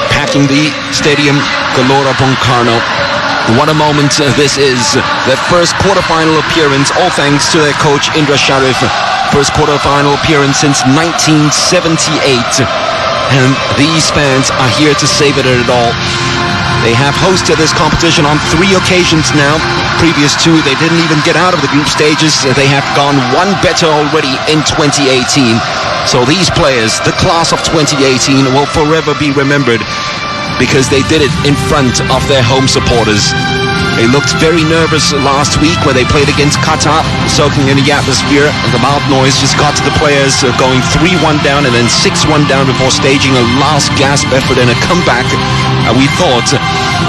packing the stadium Gelora Bung Karno. What a moment this is. Their first quarterfinal appearance, all thanks to their coach Indra Sharif. First quarterfinal appearance since 1978. And these fans are here to save it at all. They have hosted this competition on 3 occasions now. Previous 2, they didn't even get out of the group stages. They have gone one better already in 2018. So these players, the class of 2018, will forever be remembered because they did it in front of their home supporters. They looked very nervous last week when they played against Qatar, soaking in the atmosphere, and the loud noise just got to the players, going 3-1 down and then 6-1 down before staging a last gasp effort and a comeback we thought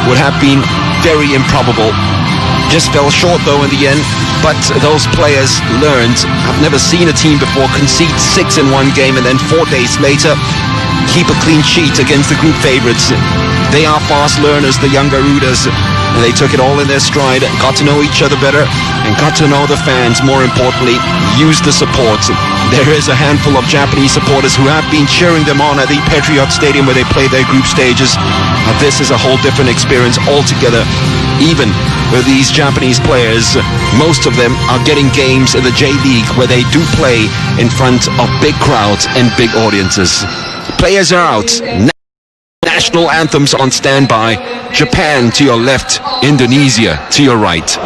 would have been very improbable. Just fell short though in the end, but those players learned. I've never seen a team before concede 6 in one game and then 4 days later keep a clean sheet against the group favorites. They are fast learners, the young Garudas, and they took it all in their stride, got to know each other better, and got to know the fans, more importantly, used the support. There is a handful of Japanese supporters who have been cheering them on at the Patriot Stadium where they play their group stages. But this is a whole different experience altogether. Even with these Japanese players, most of them are getting games in the J-League where they do play in front of big crowds and big audiences. Players are out. National anthems on standby. Japan to your left, Indonesia to your right.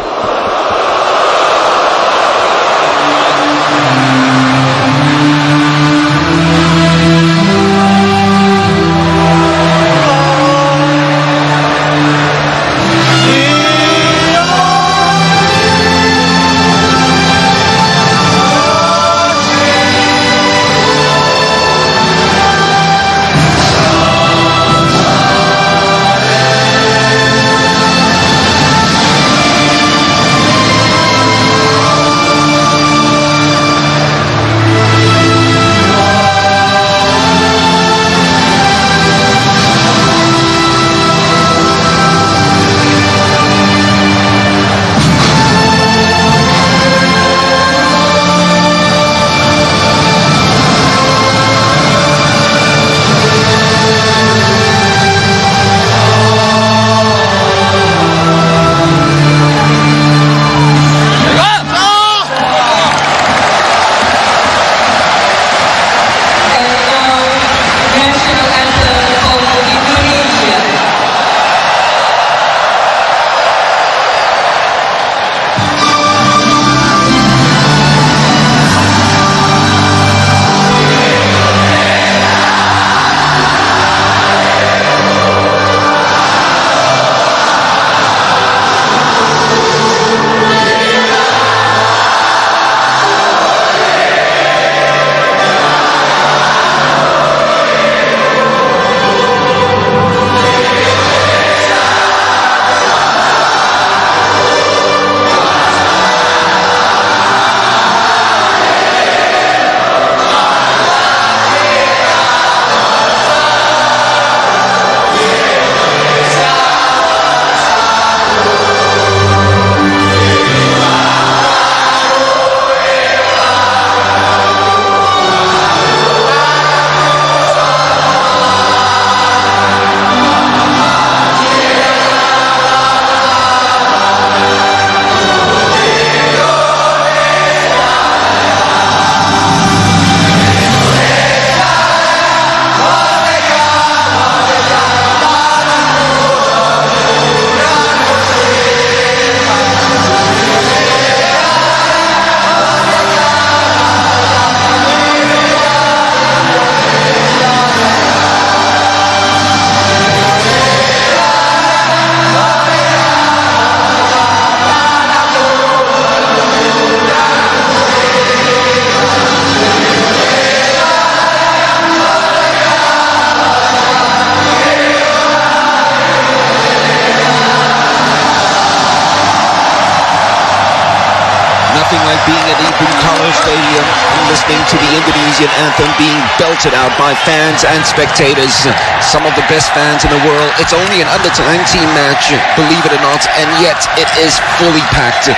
Nothing like being at the Bung Karno Stadium and listening to the Indonesian anthem being belted out by fans and spectators. Some of the best fans in the world. It's only an under-19 match, believe it or not, and yet it is fully packed.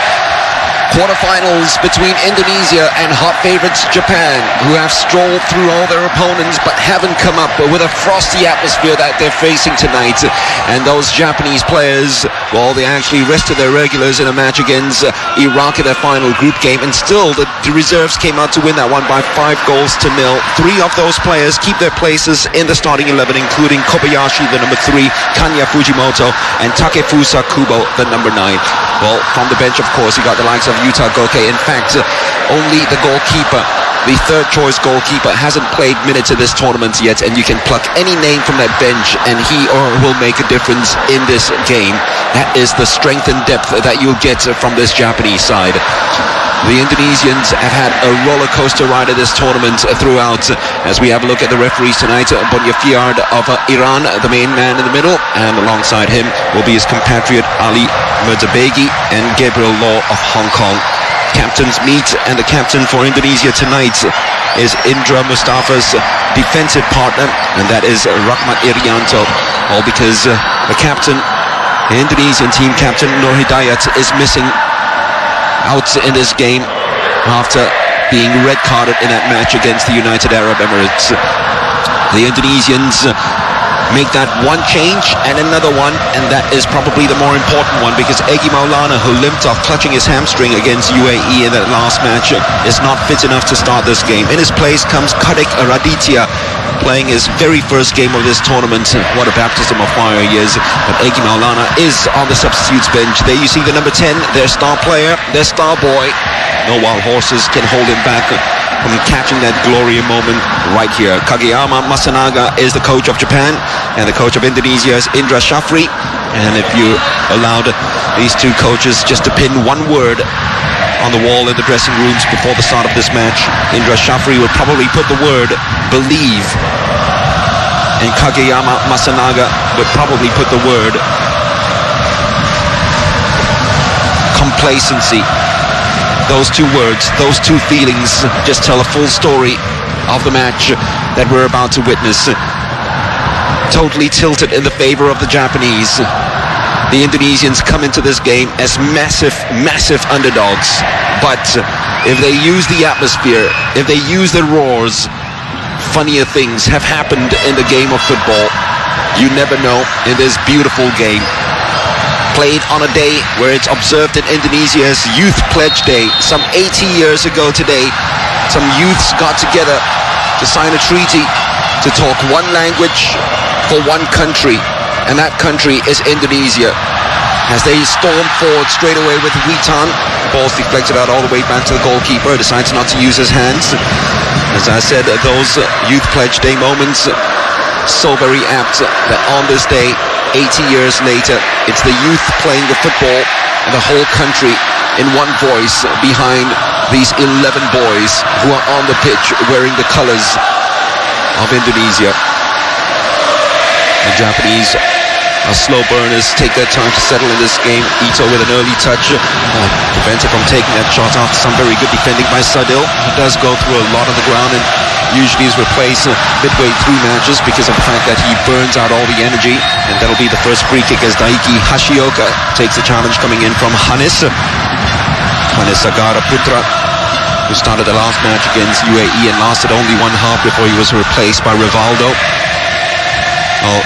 Quarterfinals between Indonesia and hot favorites Japan, who have strolled through all their opponents but haven't come up with a frosty atmosphere that they're facing tonight. And those Japanese players, well, they actually rested their regulars in a match against Iraq in their final group game, and still the reserves came out to win that one by 5 goals to 0. 3 of those players keep their places in the starting 11, including Kobayashi, the number 3, Kanya Fujimoto, and Takefusa Kubo, the number 9. Well, from the bench, of course, you got the likes of Yuta Goke. In fact, only the goalkeeper, the third choice goalkeeper, hasn't played minutes in this tournament yet, and you can pluck any name from that bench and he or her will make a difference in this game. That is the strength and depth that you'll get from this Japanese side. The Indonesians have had a roller coaster ride of this tournament throughout. As we have a look at the referees tonight, Bonya Fiard of Iran, the main man in the middle, and alongside him will be his compatriot Ali Mirzabegi and Gabriel Law of Hong Kong. Captains meet, and the captain for Indonesia tonight is Indra Mustafa's defensive partner, and that is Rahmat Irianto. All because the captain, the Indonesian team captain Nur Hidayat, is missing out in this game after being red carded in that match against the United Arab Emirates. The Indonesians make that one change and another one, and that is probably the more important one, because Egy Maulana, who limped off clutching his hamstring against UAE in that last match, is not fit enough to start this game. In his place comes Kadek Raditya, playing his very first game of this tournament. What a baptism of fire he is. But Egy Maulana is on the substitutes bench. There you see the number 10, their star player, their star boy. No wild horses can hold him back from catching that glory moment right here. Kageyama Masanaga is the coach of Japan, and the coach of Indonesia is Indra Shafri. And if you allowed these two coaches just to pin one word on the wall in the dressing rooms before the start of this match, Indra Shafri would probably put the word believe, and Kageyama Masanaga would probably put the word complacency. Those two words, those two feelings just tell a full story of the match that we're about to witness. Totally tilted in the favor of the Japanese. The Indonesians come into this game as massive, massive underdogs. But if they use the atmosphere, if they use the roars, funnier things have happened in the game of football. You never know in this beautiful game. Played on a day where it's observed in Indonesia's Youth Pledge Day. Some 80 years ago today, some youths got together to sign a treaty to talk one language for one country, and that country is Indonesia. As they storm forward straight away with Witan, ball's deflected out all the way back to the goalkeeper, decides not to use his hands. As I said, those Youth Pledge Day moments, so very apt that on this day, 80 years later, it's the youth playing the football and the whole country in one voice behind these 11 boys who are on the pitch wearing the colors of Indonesia. The Japanese are slow burners, take their time to settle in this game. Ito with an early touch, prevented from taking that shot after some very good defending by Sadil. He does go through a lot on the ground and usually is replaced midway through matches because of the fact that he burns out all the energy. And that'll be the first free kick as Daiki Hashioka takes the challenge coming in from Hanis Sagara Putra, who started the last match against UAE and lasted only one half before he was replaced by Rivaldo. Well,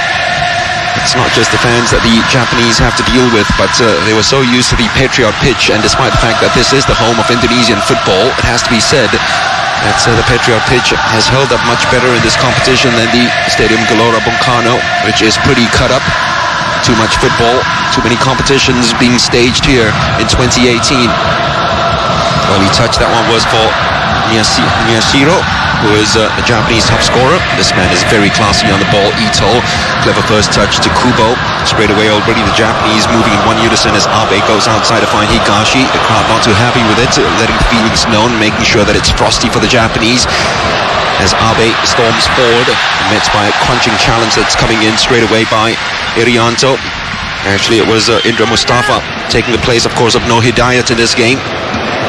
it's not just the fans that the Japanese have to deal with, but they were so used to the Patriot pitch, and despite the fact that this is the home of Indonesian football, it has to be said that the Patriot pitch has held up much better in this competition than the Stadium Gelora Bung Karno, which is pretty cut up. Too much football, too many competitions being staged here in 2018. Well, he touched that one was for Miyashiro, who is the Japanese top scorer. This man is very classy on the ball. Ito, clever first touch to Kubo. Straight away already the Japanese moving in one unison as Abe goes outside to find Higashi. The crowd not too happy with it, letting feelings known, making sure that it's frosty for the Japanese. As Abe storms forward, met by a crunching challenge that's coming in straight away by Irianto. Actually, it was Indra Mustafa taking the place, of course, of No Hidayat in this game.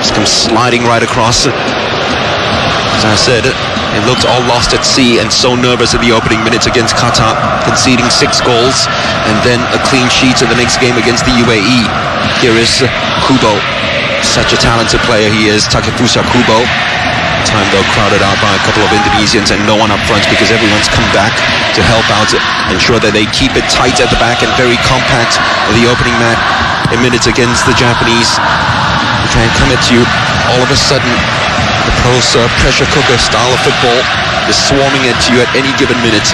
Just comes sliding right across. As I said, it looked all lost at sea and so nervous in the opening minutes against Qatar, conceding 6 goals and then a clean sheet in the next game against the UAE. Here is Kubo Such a talented player he is, Takefusa Kubo. Time though crowded out by a couple of Indonesians and no one up front because everyone's come back to help out, ensure that they keep it tight at the back and very compact in the opening minutes against the Japanese. They try and come at you. All of a sudden, the pros pressure cooker style of football is swarming at you at any given minute.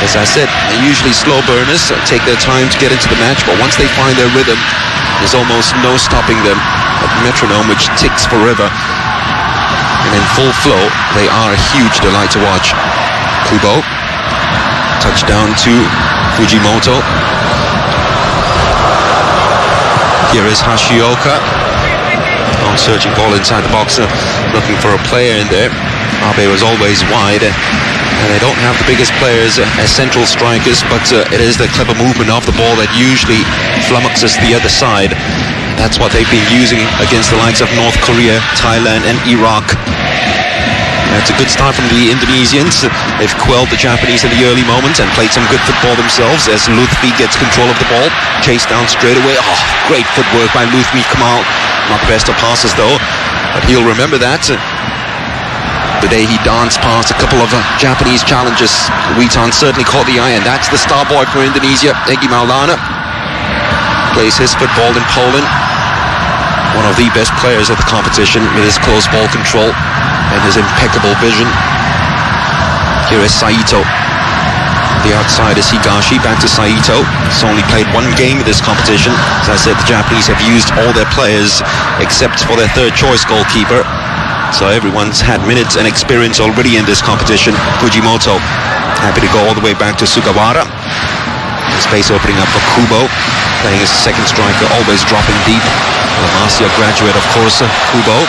As I said, they're usually slow burners, take their time to get into the match, but once they find their rhythm, there's almost no stopping them. A metronome which ticks forever. And in full flow, they are a huge delight to watch. Kubo, touchdown to Fujimoto. Here is Hashioka. Searching ball inside the box, looking for a player in there. Abe was always wide, and they don't have the biggest players as central strikers, but it is the clever movement of the ball that usually flummoxes the other side. That's what they've been using against the likes of North Korea, Thailand and Iraq. That's a good start from the Indonesians. They've quelled the Japanese in the early moments and played some good football themselves as Lutfi gets control of the ball. Chased down straight away. Oh, great footwork by Lutfi Kamal. Not the best of passes though, but he'll remember that. The day he danced past a couple of Japanese challengers. Witan certainly caught the eye, and that's the star boy for Indonesia, Egy Maulana. Plays his football in Poland. One of the best players of the competition with his close ball control and his impeccable vision. Here is Saito. The outside is Higashi, back to Saito. He's only played one game in this competition. As I said, the Japanese have used all their players except for their third choice goalkeeper. So everyone's had minutes and experience already in this competition. Fujimoto, happy to go all the way back to Sugawara. Space opening up for Kubo, playing as a second striker, always dropping deep. Malaysia graduate, of course, Kubo.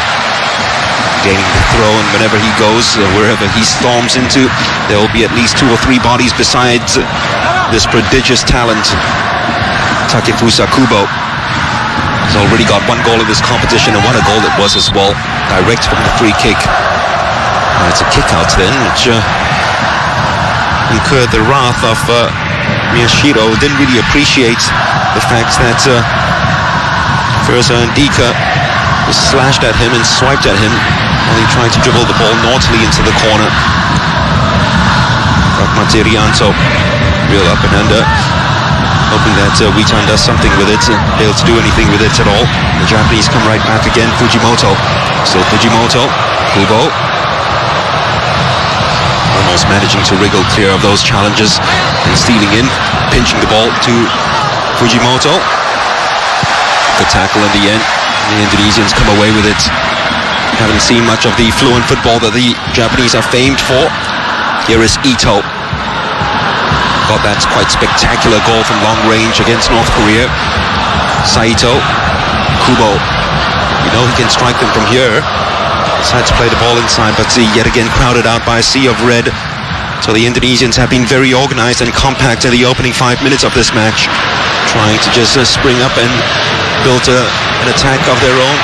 Gaining the throw, and whenever he goes, wherever he storms into, there will be at least 2 or 3 bodies besides this prodigious talent, Takefusa Kubo. He's already got 1 goal in this competition, and what a goal it was as well, direct from the free kick. It's a kick out then, which incurred the wrath of Miyashiro. Didn't really appreciate the fact that Firza Ndika was slashed at him and swiped at him while he tried to dribble the ball naughtily into the corner. Matirianto, real up and under, hoping that Witan does something with it, failed to do anything with it at all. The Japanese come right back again. Fujimoto, still Fujimoto, Kubo, almost managing to wriggle clear of those challenges and stealing in, pinching the ball to Fujimoto. Good tackle in the end. The Indonesians come away with it. Haven't seen much of the fluent football that the Japanese are famed for. Here is Ito. Got that quite spectacular goal from long range against North Korea. Saito, Kubo. You know he can strike them from here. Decided to play the ball inside, but yet again crowded out by a sea of red. So the Indonesians have been very organized and compact in the opening 5 minutes of this match, trying to just spring up and build an attack of their own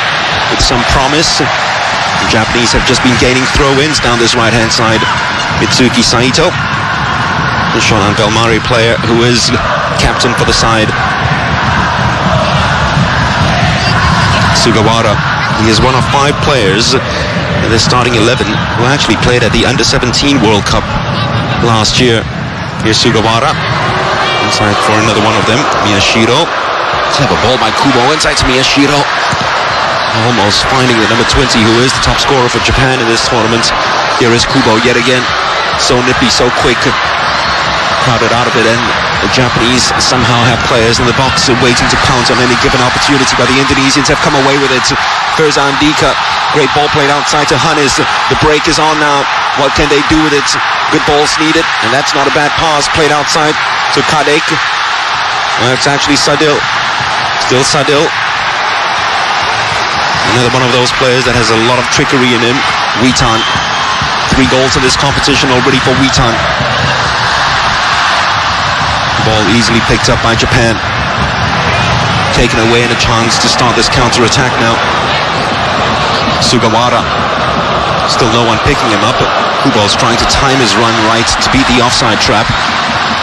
with some promise. The Japanese have just been gaining throw-ins down this right-hand side. Mitsuki Saito, the Shonan Bellmare player who is captain for the side. Sugawara, he is one of 5 players in the starting 11 who actually played at the Under-17 World Cup last year. Here's Sugawara, inside for another one of them, Miyashiro. Clever ball by Kubo inside to Miyashiro. Almost finding the number 20, who is the top scorer for Japan in this tournament. Here is Kubo yet again. So nippy, so quick. Crowded out of it, and the Japanese somehow have players in the box waiting to pounce on any given opportunity, but the Indonesians have come away with it. Firza Ndika, great ball played outside to Hannes. The break is on now. What can they do with it? Good balls needed, and that's not a bad pass. Played outside to Kadek. It's actually Sadil. Still Sadil. Another one of those players that has a lot of trickery in him. Witan. 3 goals in this competition already for Witan. Ball easily picked up by Japan. Taken away and a chance to start this counter-attack now. Sugawara. Still no one picking him up. Kubo's trying to time his run right to beat the offside trap.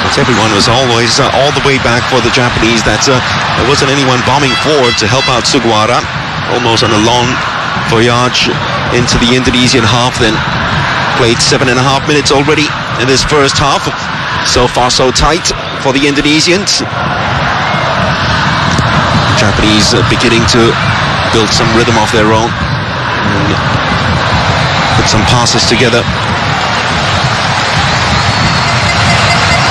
But everyone was always all the way back for the Japanese. There wasn't anyone bombing forward to help out Sugawara. almost on a long voyage into the Indonesian half then. Played 7.5 minutes already in this first half. So far so tight for the Indonesians. The Japanese beginning to build some rhythm of their own and put some passes together.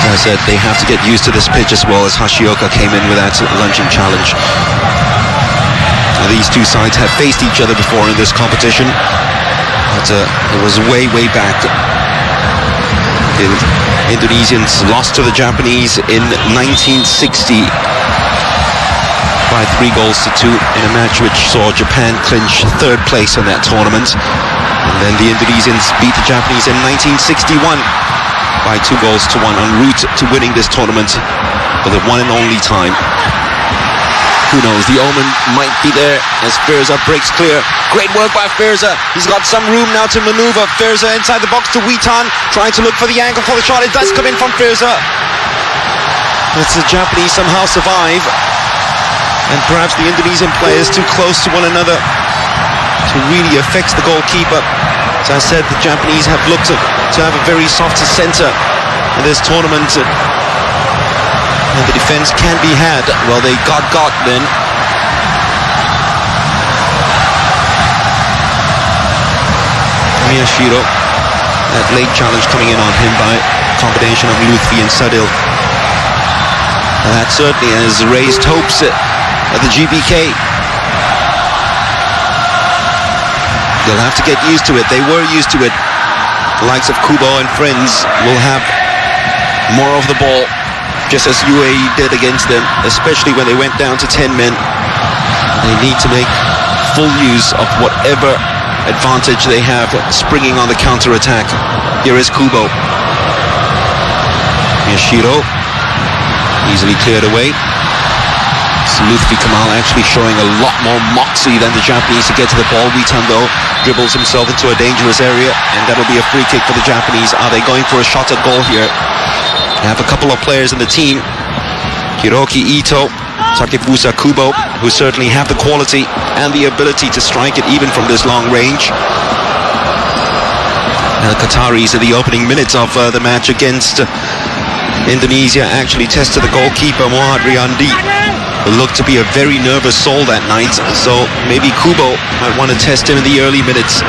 As I said, they have to get used to this pitch as well, as Hashioka came in with that lunging challenge. Now, these two sides have faced each other before in this competition, but it was way back. The Indonesians lost to the Japanese in 1960 by 3-2 in a match which saw Japan clinch third place in that tournament. And then the Indonesians beat the Japanese in 1961 by 2-1 en route to winning this tournament for the one and only time. Who knows, the omen might be there as Firza breaks clear. Great work by Firza. He's got some room now to maneuver. Firza inside the box to Witan, trying to look for the angle for the shot. It does come in from Firza. Let's the Japanese somehow survive. And perhaps the Indonesian players too close to one another to really affect the goalkeeper. As I said, the Japanese have looked to have a very soft centre in this tournament. And the defence can be had. Well, they got then. Miyashiro, that late challenge coming in on him by a combination of Lutfi and Sadil. And that certainly has raised hopes at the GBK. They'll have to get used to it. They were used to it. The likes of Kubo and friends will have more of the ball, just as UAE did against them, especially when they went down to 10 men. They need to make full use of whatever advantage they have springing on the counter-attack. Here is Kubo. Miyashiro, easily cleared away. Lutfi Kamal actually showing a lot more moxie than the Japanese to get to the ball. Witan, though, dribbles himself into a dangerous area, and that'll be a free kick for the Japanese. Are they going for a shot at goal here? They have a couple of players in the team, Hiroki Ito, Takefusa Kubo, who certainly have the quality and the ability to strike it even from this long range. And the Qataris in the opening minutes of the match against Indonesia actually tested the goalkeeper Muhammad Riyandi. Looked to be a very nervous soul that night, so maybe Kubo might want to test him in the early minutes.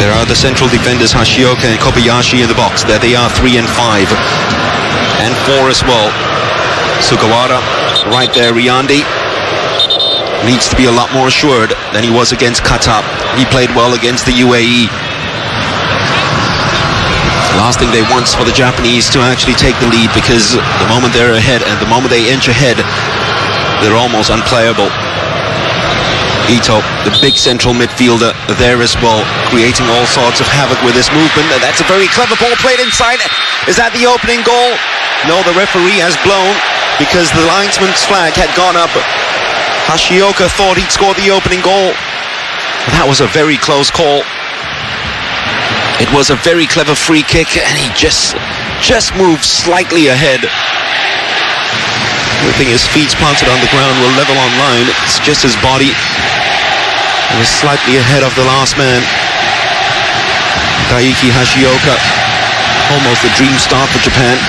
There are the central defenders Hashioka and Kobayashi in the box. There they are, 3 and 5 and 4 as well. Sugawara right there. Riyandi needs to be a lot more assured than he was against Qatar. He played well against the UAE. Last thing they want is for the Japanese to actually take the lead, because the moment they're ahead and the moment they inch ahead, they're almost unplayable. Ito, the big central midfielder, there as well, creating all sorts of havoc with his movement. And that's a very clever ball played inside. Is that the opening goal? No, the referee has blown because the linesman's flag had gone up. Hashioka thought he'd scored the opening goal. That was a very close call. It was a very clever free kick, and he just moved slightly ahead. The thing, his feet planted on the ground were level on line. It's just his body. He was slightly ahead of the last man. Daiki Hashioka, almost a dream start for Japan.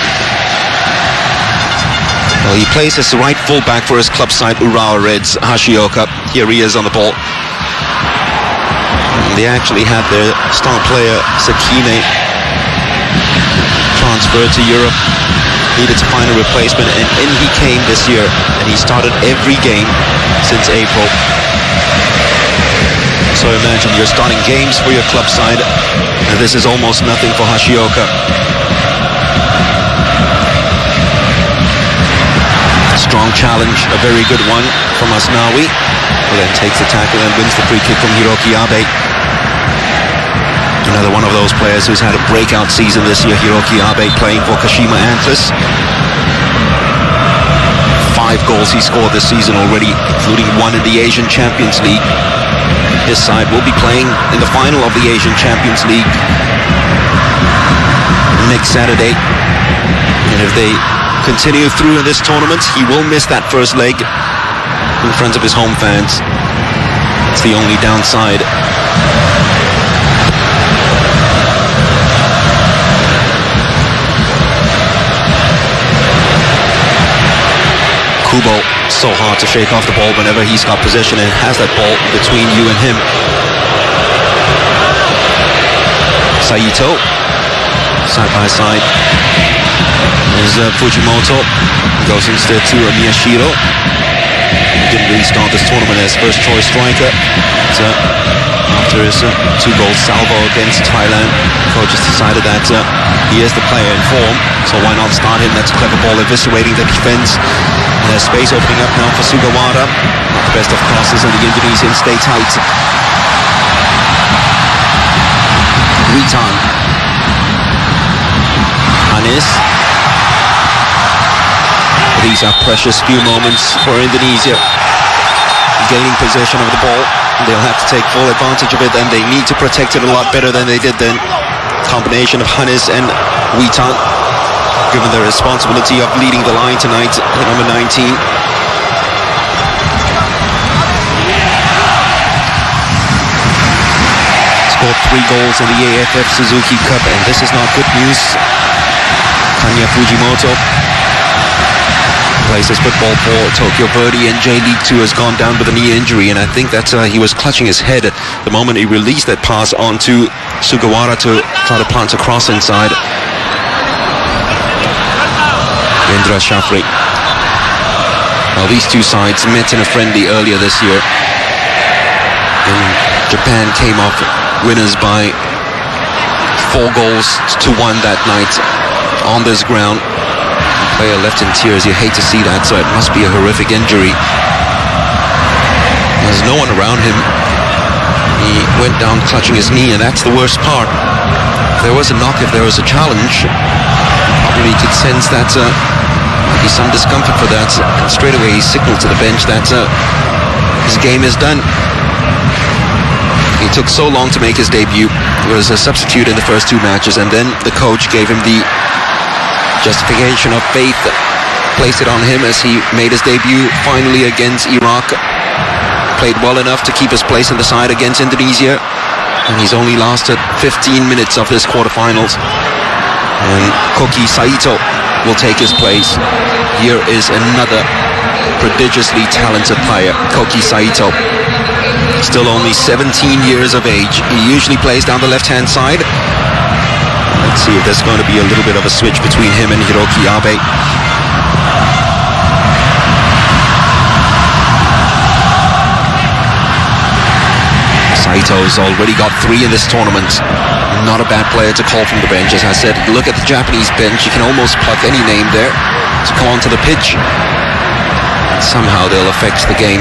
Well, he plays as the right fullback for his club side, Urawa Reds. Hashioka, here he is on the ball. They actually had their star player Sakine transferred to Europe, needed to find a replacement, and in he came this year, and he started every game since April. So imagine you're starting games for your club side, and this is almost nothing for Hashioka. Strong challenge, a very good one from Asnawi, who then takes the tackle and wins the free kick from Hiroki Abe. Another one of those players who's had a breakout season this year, Hiroki Abe, playing for Kashima Antlers. 5 goals he scored this season already, including 1 in the Asian Champions League. His side will be playing in the final of the Asian Champions League next Saturday. And if they continue through in this tournament. He will miss that first leg in front of his home fans. It's the only downside. Kubo, so hard to shake off the ball whenever he's got possession and has that ball between you and him. Saito, side by side. There's Fujimoto, goes instead to Miyashiro. Didn't really start this tournament as first choice striker. But, after his 2-goal salvo against Thailand, coach has decided that he is the player in form, so why not start him? That's a clever ball eviscerating the defense. There's space opening up now for Sugawara. Not the best of crosses, and the Indonesians stay tight. Witan. Anis. These are precious few moments for Indonesia. Gaining possession of the ball. They'll have to take full advantage of it, and they need to protect it a lot better than they did then. Combination of Hannes and Witan, given the responsibility of leading the line tonight, number 19. Scored 3 goals in the AFF Suzuki Cup, and this is not good news. Tanya Fujimoto plays his football for Tokyo Verdy, and J-League 2 has gone down with a knee injury, and I think that he was clutching his head the moment he released that pass onto Sugawara to try to plant a cross inside. Indra Shafri. Well, these two sides met in a friendly earlier this year, and Japan came off winners by 4 goals to 1 that night on this ground. The player left in tears. You hate to see that, so it must be a horrific injury. There's no one around him. He went down clutching his knee, and that's the worst part. If there was a knock, if there was a challenge, probably he could sense that might be some discomfort for that, and straight away he signaled to the bench that his game is done. He took so long to make his debut. He was a substitute in the first 2 matches, and then the coach gave him the justification of faith, placed it on him as he made his debut finally against Iraq. Played well enough to keep his place in the side against Indonesia, and he's only lasted 15 minutes of this quarterfinals. And Koki Saito will take his place. Here is another prodigiously talented player, Koki Saito. Still only 17 years of age. He usually plays down the left-hand side. Let's see if there's going to be a little bit of a switch between him and Hiroki Abe. Saito's already got 3 in this tournament. Not a bad player to call from the bench. As I said, look at the Japanese bench. You can almost pluck any name there to come onto the pitch. And somehow they'll affect the game.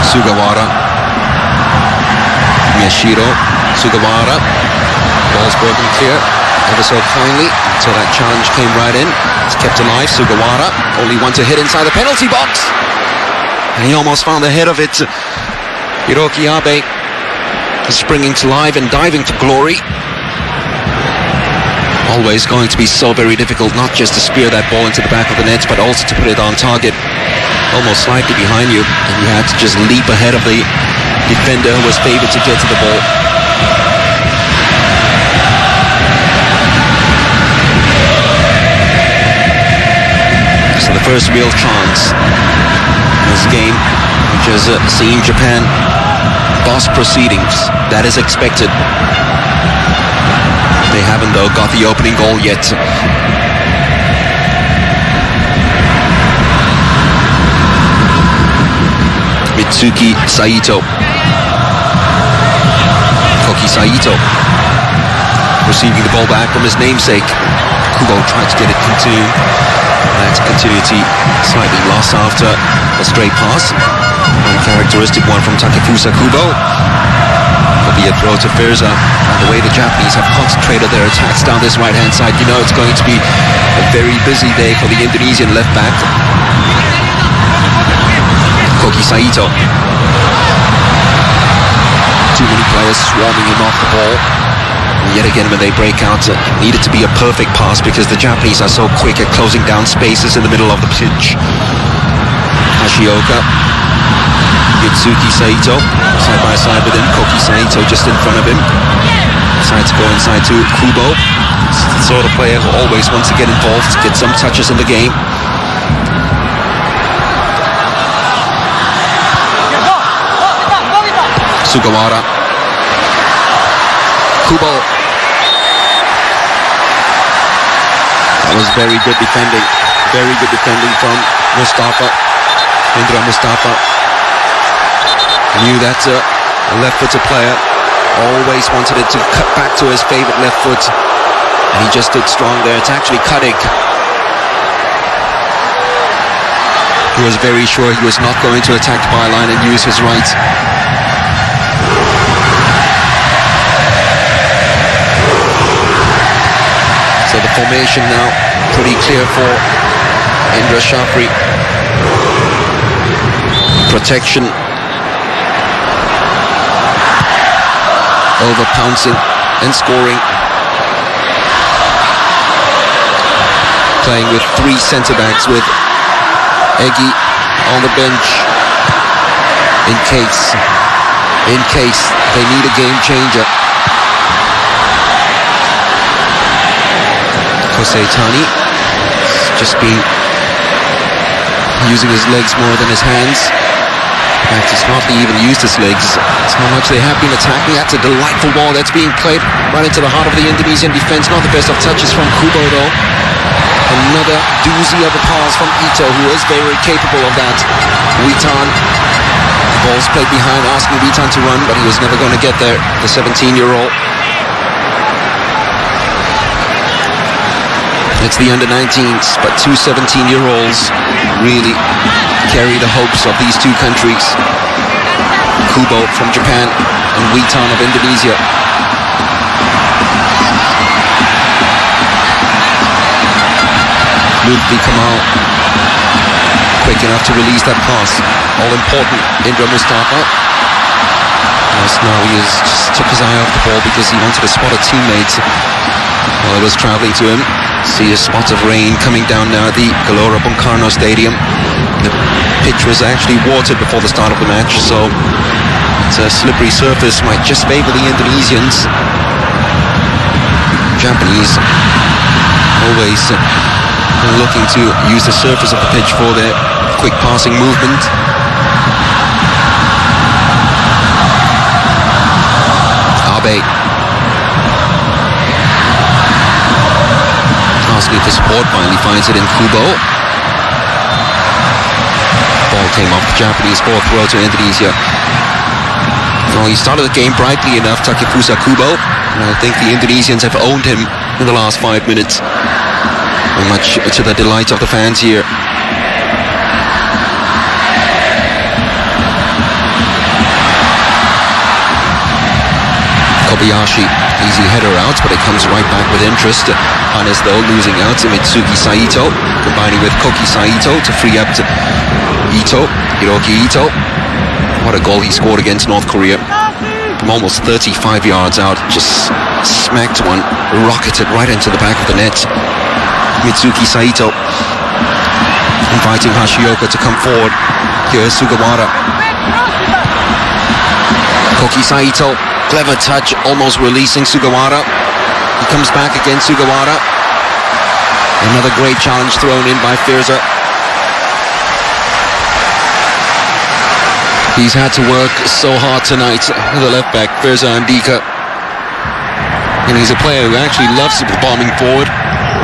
Sugawara, Miyashiro, Sugawara, ball's broken clear, ever so kindly, until that challenge came right in. It's kept alive. Sugawara, only one to hit inside the penalty box, and he almost found the head of it. Hiroki Abe is springing to life and diving for glory. Always going to be so very difficult, not just to spear that ball into the back of the net, but also to put it on target. Almost slightly behind you, and you had to just leap ahead of the defender who was favored to get to the ball. So the first real chance in this game, which has seen Japan boss proceedings. That is expected. They haven't, though, got the opening goal yet. Mitsuki Saito. Koki Saito receiving the ball back from his namesake. Kubo tried to get it into that continuity, slightly lost after a straight pass. Uncharacteristic one from Takefusa Kubo. Could be a throw to Firza. And the way the Japanese have concentrated their attacks down this right-hand side, you know it's going to be a very busy day for the Indonesian left back. Koki Saito. Too many players swarming him off the ball. And yet again, when they break out, it needed to be a perfect pass because the Japanese are so quick at closing down spaces in the middle of the pitch. Hashioka, Yutsuki Saito, side by side with him. Koki Saito just in front of him. Decides to go inside to Kubo. He's the sort of player who always wants to get involved, get some touches in the game. Sugawara. Kubo. That was very good defending. Very good defending from Mustafa. Indra Mustafa. Knew that a left-footed player always wanted it to cut back to his favorite left foot. And he just stood strong there. It's actually cutting. He was very sure he was not going to attack the byline and use his right. So the formation now pretty clear for Indra Shafri. Protection. Over pouncing and scoring. Playing with three centre-backs with Egi on the bench in case they need a game changer. Jose Tani just been using his legs more than his hands. In fact, he's hardly even used his legs. That's how much they have been attacking. That's a delightful ball that's being played right into the heart of the Indonesian defense. Not the best of touches from Kubo though. Another doozy of a pass from Ito, who is very capable of that. Witan. The ball's played behind, asking Witan to run, but he was never going to get there, the 17-year-old. It's the under-19s, but two 17-year-olds really carry the hopes of these two countries. Kubo from Japan and Witan of Indonesia. Lutfi Kamal, quick enough to release that pass. All important, Indra Mustafa. Yes, now he just took his eye off the ball because he wanted to spot a teammate while it was travelling to him. See a spot of rain coming down now at the Gelora Bung Karno Stadium. The pitch was actually watered before the start of the match, so it's a slippery surface, might just favor the Indonesians. Japanese always looking to use the surface of the pitch for their quick passing movement. Abe asking for support, finally finds it in Kubo. Ball came off the Japanese ball throw to Indonesia. Well, he started the game brightly enough, Takefusa Kubo, and I think the Indonesians have owned him in the last 5 minutes. And much to the delight of the fans here. Kobayashi, easy header out, but it comes right back with interest. Hannes though losing out to Mitsuki Saito, combining with Koki Saito to free up to Ito, Hiroki Ito. What a goal he scored against North Korea. From almost 35 yards out, just smacked one, rocketed right into the back of the net. Mitsuki Saito inviting Hashioka to come forward. Here's Sugawara. Koki Saito, clever touch, almost releasing Sugawara. He comes back again, Sugawara. Another great challenge thrown in by Firza. He's had to work so hard tonight, the left back, Firza Andika. And he's a player who actually loves bombing forward.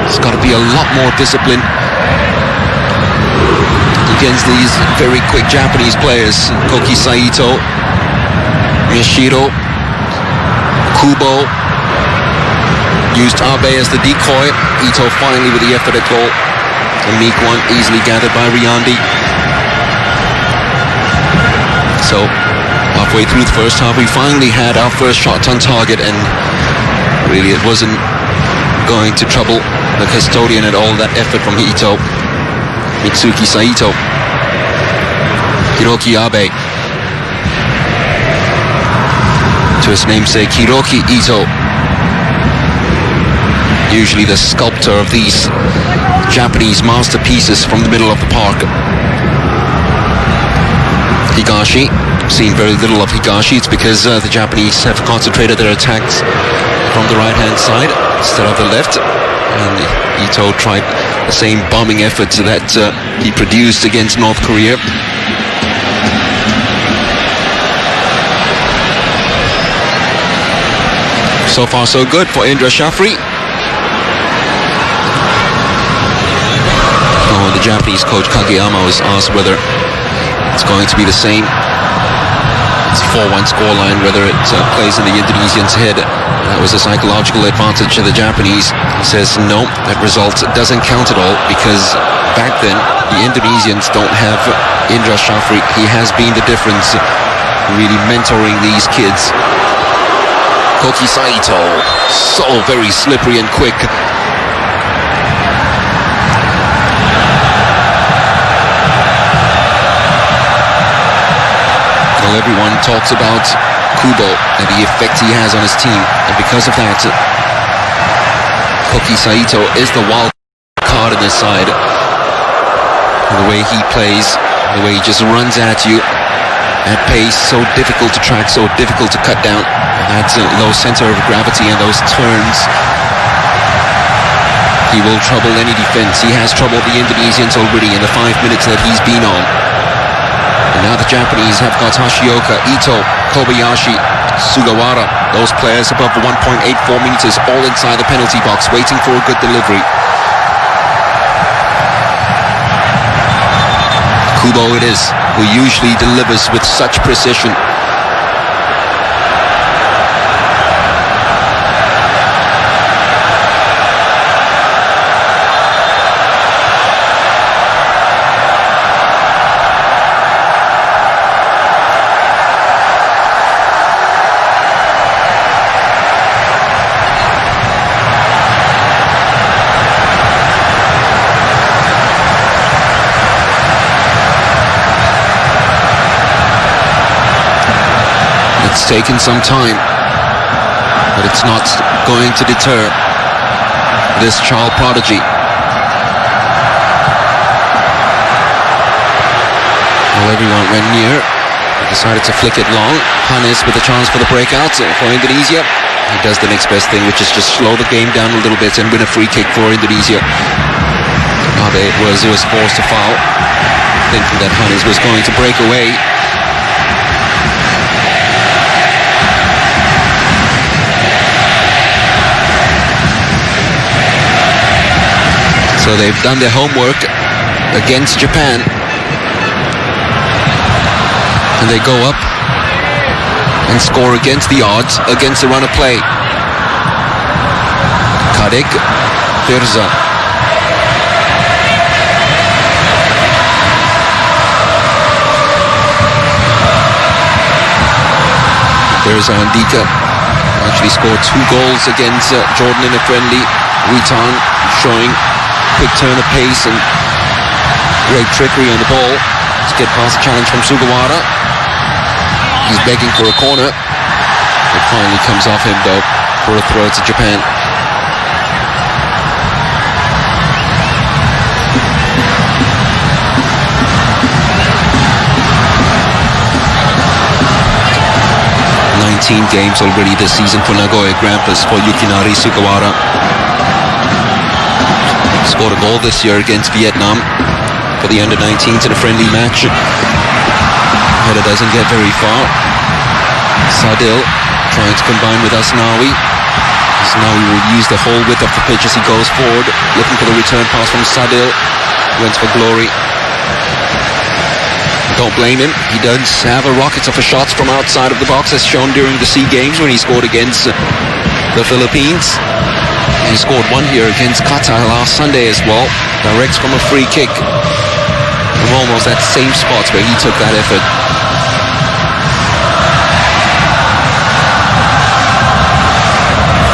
There's got to be a lot more discipline against these very quick Japanese players. Koki Saito, Miyashiro, Kubo, used Abe as the decoy. Ito finally with the effort at goal. A meek one, easily gathered by Riyandi. So, halfway through the first half, we finally had our first shot on target, and really it wasn't going to trouble the custodian at all, that effort from Ito. Mitsuki Saito. Hiroki Abe. To his namesake Hiroki Ito, usually the sculptor of these Japanese masterpieces from the middle of the park. Higashi, seen very little of Higashi. It's because the Japanese have concentrated their attacks from the right-hand side instead of the left. And Ito tried the same bombing effort that he produced against North Korea. So far so good for Indra Shafri. Oh, the Japanese coach Kageyama was asked whether it's going to be the same. It's a 4-1 scoreline, whether it plays in the Indonesians' head. That was a psychological advantage to the Japanese. He says no, that result doesn't count at all, because back then the Indonesians don't have Indra Shafri. He has been the difference, really mentoring these kids. Koki Saito, so very slippery and quick. Well, everyone talks about Kubo and the effect he has on his team, and because of that, Koki Saito is the wild card in this side. The way he plays, the way he just runs at you at pace, so difficult to track, so difficult to cut down. That low center of gravity and those turns, he will trouble any defense. He has troubled the Indonesians already in the 5 minutes that he's been on. And now the Japanese have got Hashioka, Ito, Kobayashi, Sugawara, those players above the 1.84 meters, all inside the penalty box, waiting for a good delivery. Kubo it is, who usually delivers with such precision. It's taken some time, but it's not going to deter this child prodigy. Well, everyone went near. They decided to flick it long. Hannes with a chance for the breakout for Indonesia. He does the next best thing, which is just slow the game down a little bit and win a free kick for Indonesia. It was forced to foul, thinking that Hannes was going to break away. So they've done their homework against Japan, and they go up and score against the odds, against the run of play. Kadek, Firza. Firza Andika actually scored 2 goals against Jordan in a friendly. Witan showing quick turn of pace and great trickery on the ball to get past the challenge from Sugawara. He's begging for a corner. It finally comes off him though for a throw to Japan. Games already this season for Nagoya Grampus for Yukinari Sugawara. Scored a goal this year against Vietnam for the under-19s in a friendly match. Header doesn't get very far. Sadil trying to combine with Asnawi. Asnawi will use the whole width of the pitch as he goes forward, looking for the return pass from Sadil. Went for glory. Don't blame him. He does have a rocket of shots from outside of the box, as shown during the SEA Games when he scored against the Philippines. He scored one here against Qatar last Sunday as well, direct from a free kick from almost that same spot where he took that effort.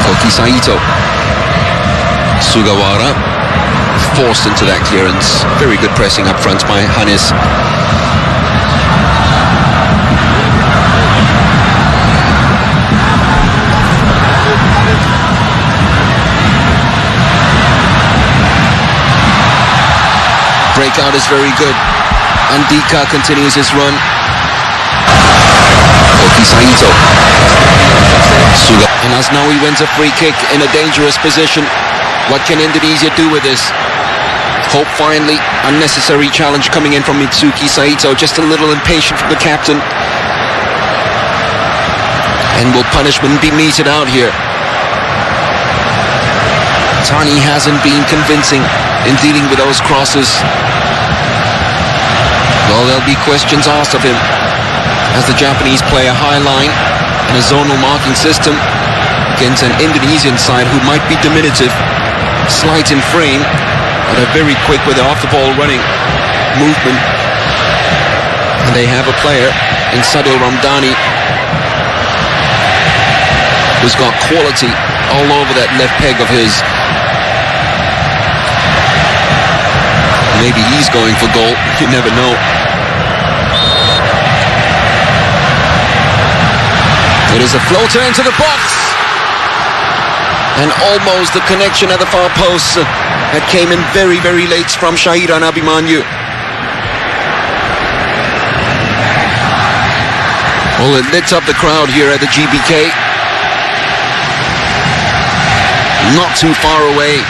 Koki Saito. Sugawara forced into that clearance. Very good pressing up front by Hannes. breakout is very good. And Dika continues his run. Koki Saito. And as now he wins a free kick in a dangerous position. What can Indonesia do with this? Hope finally. Unnecessary challenge coming in from Mitsuki Saito. Just a little impatient from the captain. And will punishment be meted out here? Tani hasn't been convincing in dealing with those crosses. Well, there'll be questions asked of him as the Japanese play a high line and a zonal marking system against an Indonesian side who might be diminutive, slight in frame, but are very quick with their off-the-ball running movement. And they have a player in Sadil Ramdhani who's got quality all over that left peg of his. Maybe he's going for goal, you never know. It is a floater into the box. And almost the connection at the far post that came in very, very late from Shahiran Abimanyu. Well, it lit up the crowd here at the GBK. Not too far away.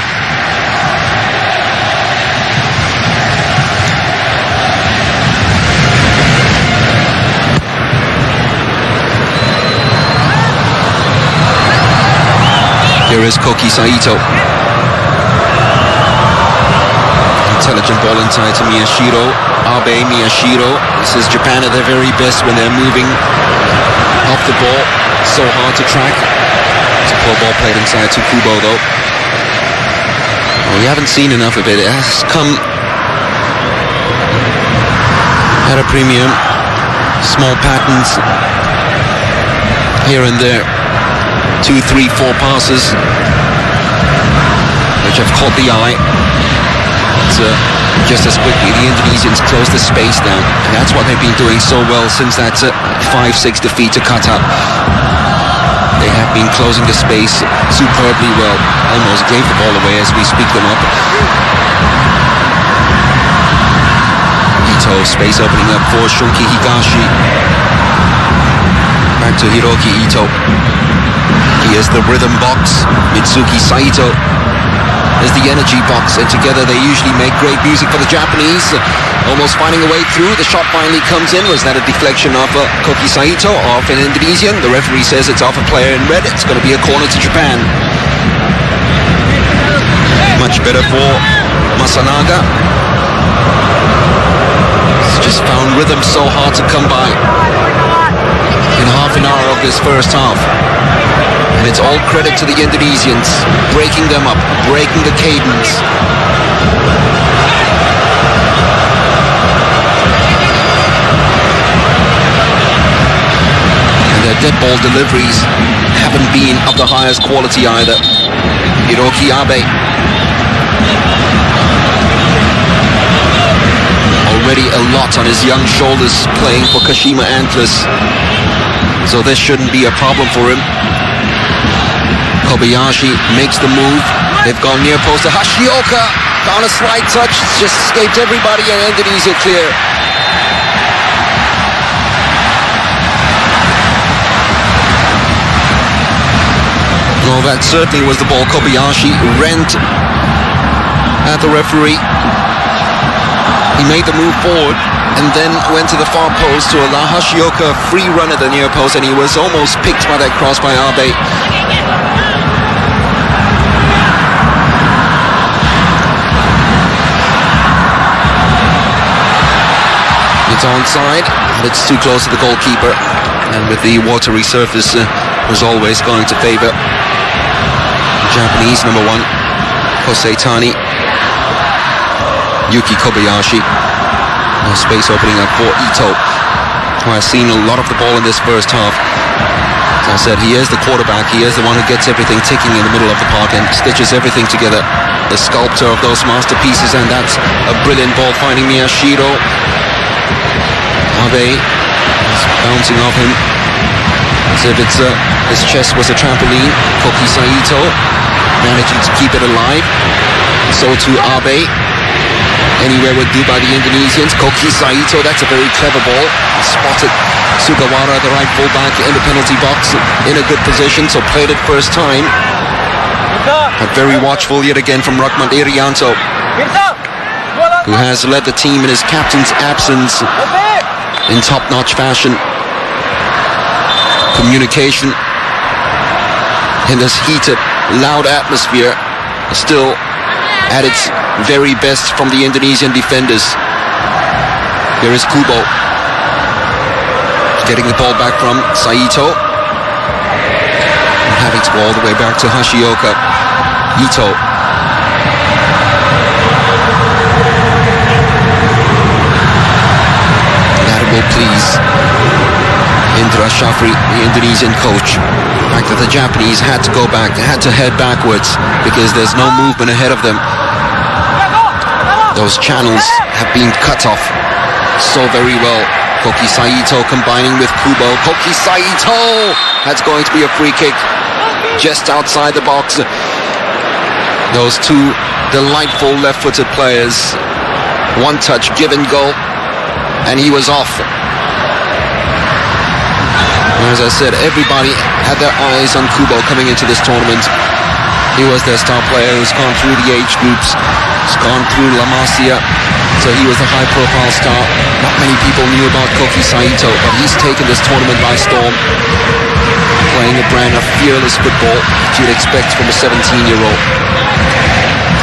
Here is Koki Saito. Intelligent ball inside to Miyashiro. Abe, Miyashiro. This is Japan at their very best when they're moving off the ball. So hard to track. It's a poor ball played inside to Kubo though. Well, we haven't seen enough of it. It has come at a premium. Small patterns here and there. 2, 3, 4 passes which have caught the eye. But, just as quickly the Indonesians close the space down, and that's what they've been doing so well since that 5-6 defeat to Qatar. They have been closing the space superbly well. Almost gave the ball away as we speak them up. Ito, space opening up for Shunki Higashi. Back to Hiroki Ito. Here's the rhythm box. Mitsuki Saito is the energy box, and together they usually make great music for the Japanese. Almost finding a way through. The shot finally comes in. Was that a deflection of Koki Saito off an Indonesian? The referee says it's off a player in red. It's going to be a corner to Japan. Much better for Masanaga. He's just found rhythm so hard to come by in half an hour of this first half. And it's all credit to the Indonesians, breaking them up, breaking the cadence. And their dead ball deliveries haven't been of the highest quality either. Hiroki Abe. Already a lot on his young shoulders playing for Kashima Antlers. So this shouldn't be a problem for him. Kobayashi makes the move. They've gone near post to Hashioka. Found a slight touch. Just escaped everybody and Indonesia clear. Well, that certainly was the ball. Kobayashi rent at the referee. He made the move forward and then went to the far post to allow Hashioka a free run at the near post, and he was almost picked by that cross by Abe. It's onside, but it's too close to the goalkeeper, and with the watery surface was always going to favour Japanese number 1 Kosei Tani. Yuki Kobayashi. No space opening up for Ito, who has seen a lot of the ball in this first half. As I said, he is the quarterback. He is the one who gets everything ticking in the middle of the park and stitches everything together. The sculptor of those masterpieces, and that's a brilliant ball finding Miyashiro. Abe is bouncing off him as if his chest was a trampoline. Koki Saito managing to keep it alive. So too Abe. Anywhere would do by the Indonesians. Koki Saito, that's a very clever ball. Spotted Sugawara, the right fullback, in the penalty box, in a good position, so played it first time. But very watchful yet again from Rahmat Irianto, who has led the team in his captain's absence in top-notch fashion. Communication in this heated, loud atmosphere still at its very best from the Indonesian defenders. Here is Kubo getting the ball back from Saito, and having to go all the way back to Hashioka. Ito. That will please Indra Shafri, the Indonesian coach. The fact that the Japanese had to go back, they had to head backwards because there's no movement ahead of them. Those channels have been cut off so very well. Koki Saito combining with Kubo. Koki Saito! That's going to be a free kick just outside the box. Those two delightful left-footed players. One touch, give and go, and he was off. As I said, everybody had their eyes on Kubo coming into this tournament. He was their star player who's gone through the age groups. He's gone through La Masia, so he was a high-profile star. Not many people knew about Koki Saito, but he's taken this tournament by storm, playing a brand of fearless football that you'd expect from a 17-year-old.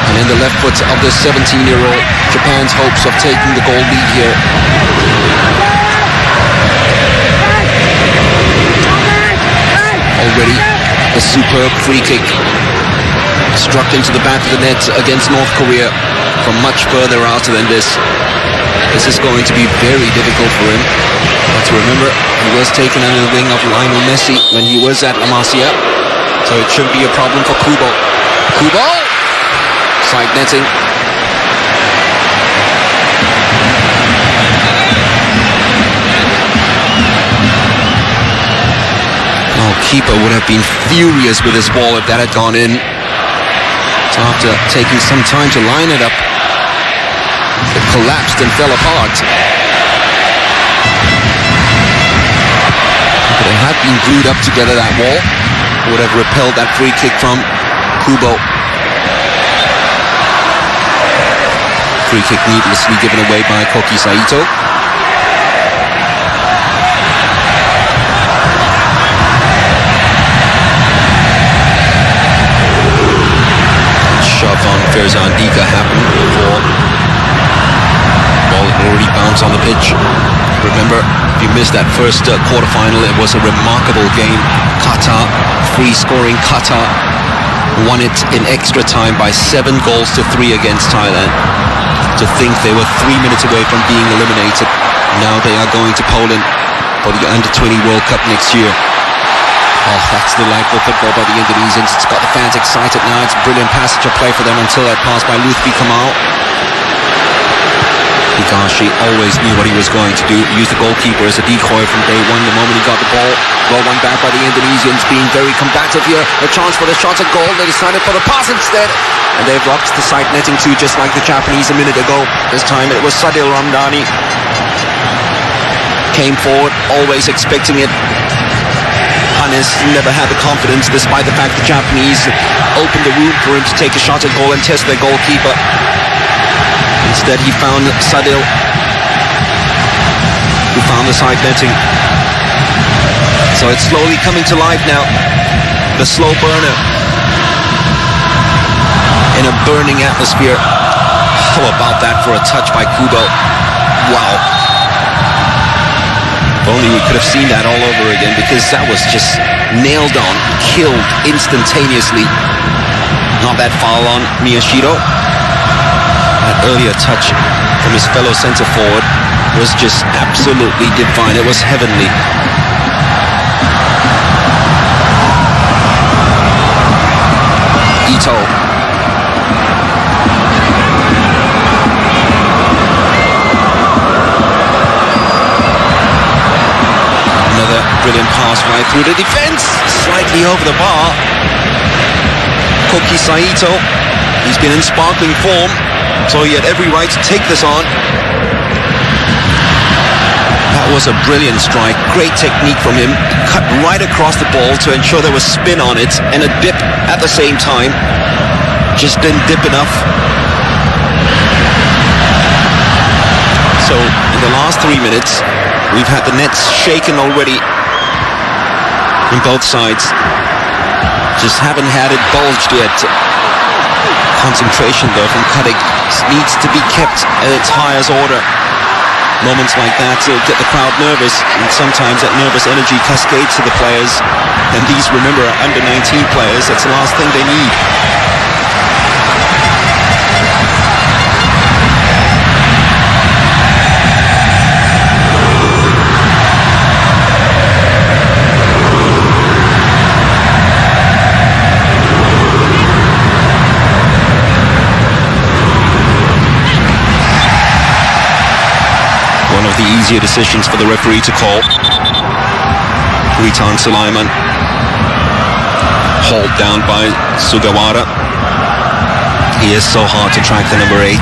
And in the left foot of this 17-year-old, Japan's hopes of taking the goal lead here. Already a superb free kick struck into the back of the net against North Korea from much further out than this. This is going to be very difficult for him. But remember, he was taken under the wing of Lionel Messi when he was at La Masia, so it shouldn't be a problem for Kubo. Kubo! Side netting. Oh, keeper would have been furious with his ball if that had gone in. So after taking some time to line it up, it collapsed and fell apart. If it had been glued up together, that wall would have repelled that free kick from Kubo. Free kick needlessly given away by Koki Saito. Shove on Ferzan Dika happened before the ball had already bounced on the pitch. Remember, if you missed that first quarterfinal, it was a remarkable game. Qatar, free-scoring Qatar, won it in extra time by 7 goals to 3 against Thailand. To think they were 3 minutes away from being eliminated. Now they are going to Poland for the Under-20 World Cup next year. Oh, that's delightful football by the Indonesians. It's got the fans excited now. It's a brilliant passage of play for them until that pass by Lutfi Kamal. Higashi always knew what he was going to do. He used the goalkeeper as a decoy from day one. The moment he got the ball, well won back by the Indonesians, being very combative here. A chance for the shot at goal. They decided for the pass instead, and they've blocked the side netting too, just like the Japanese a minute ago. This time it was Sadil Ramdhani. Came forward, always expecting it. Hannes never had the confidence, despite the fact the Japanese opened the room for him to take a shot at goal and test their goalkeeper. Instead, he found Sadil, who found the side netting. So it's slowly coming to life now. The slow burner in a burning atmosphere. How about that for a touch by Kubo? Wow. If only we could have seen that all over again, because that was just nailed on, killed instantaneously. Not that foul on Miyashiro. That earlier touch from his fellow centre forward was just absolutely divine. It was heavenly. Ito. Another brilliant pass right through the defence, slightly over the bar. Koki Saito He's been in sparkling form, so he had every right to take this on. That was a brilliant strike, great technique from him. Cut right across the ball to ensure there was spin on it and a dip at the same time. Just didn't dip enough. So in the last 3 minutes, we've had the nets shaken already on both sides. Just haven't had it bulged yet. Concentration though from Cuddick needs to be kept at its highest order. Moments like that get the crowd nervous, and sometimes that nervous energy cascades to the players. And these, remember, are under 19 players. That's the last thing they need. One of the easier decisions for the referee to call. Ritan Sulaiman hauled down by Sugawara. He is so hard to track, the number 8.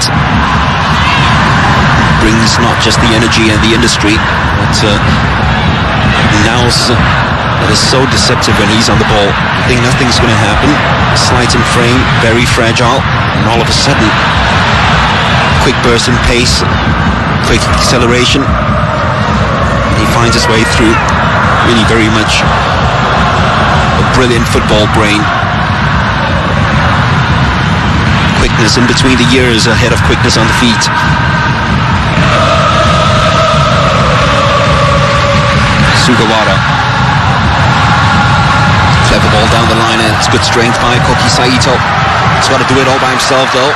Brings not just the energy and the industry, but nows that is so deceptive when he's on the ball. I think nothing's going to happen. Slight in frame, very fragile, and all of a sudden, quick burst in pace, quick acceleration, and he finds his way through. Really very much a brilliant football brain. Quickness in between the ears ahead of quickness on the feet. Sugawara. Clever ball down the line, and it's good strength by Koki Saito. He's got to do it all by himself though.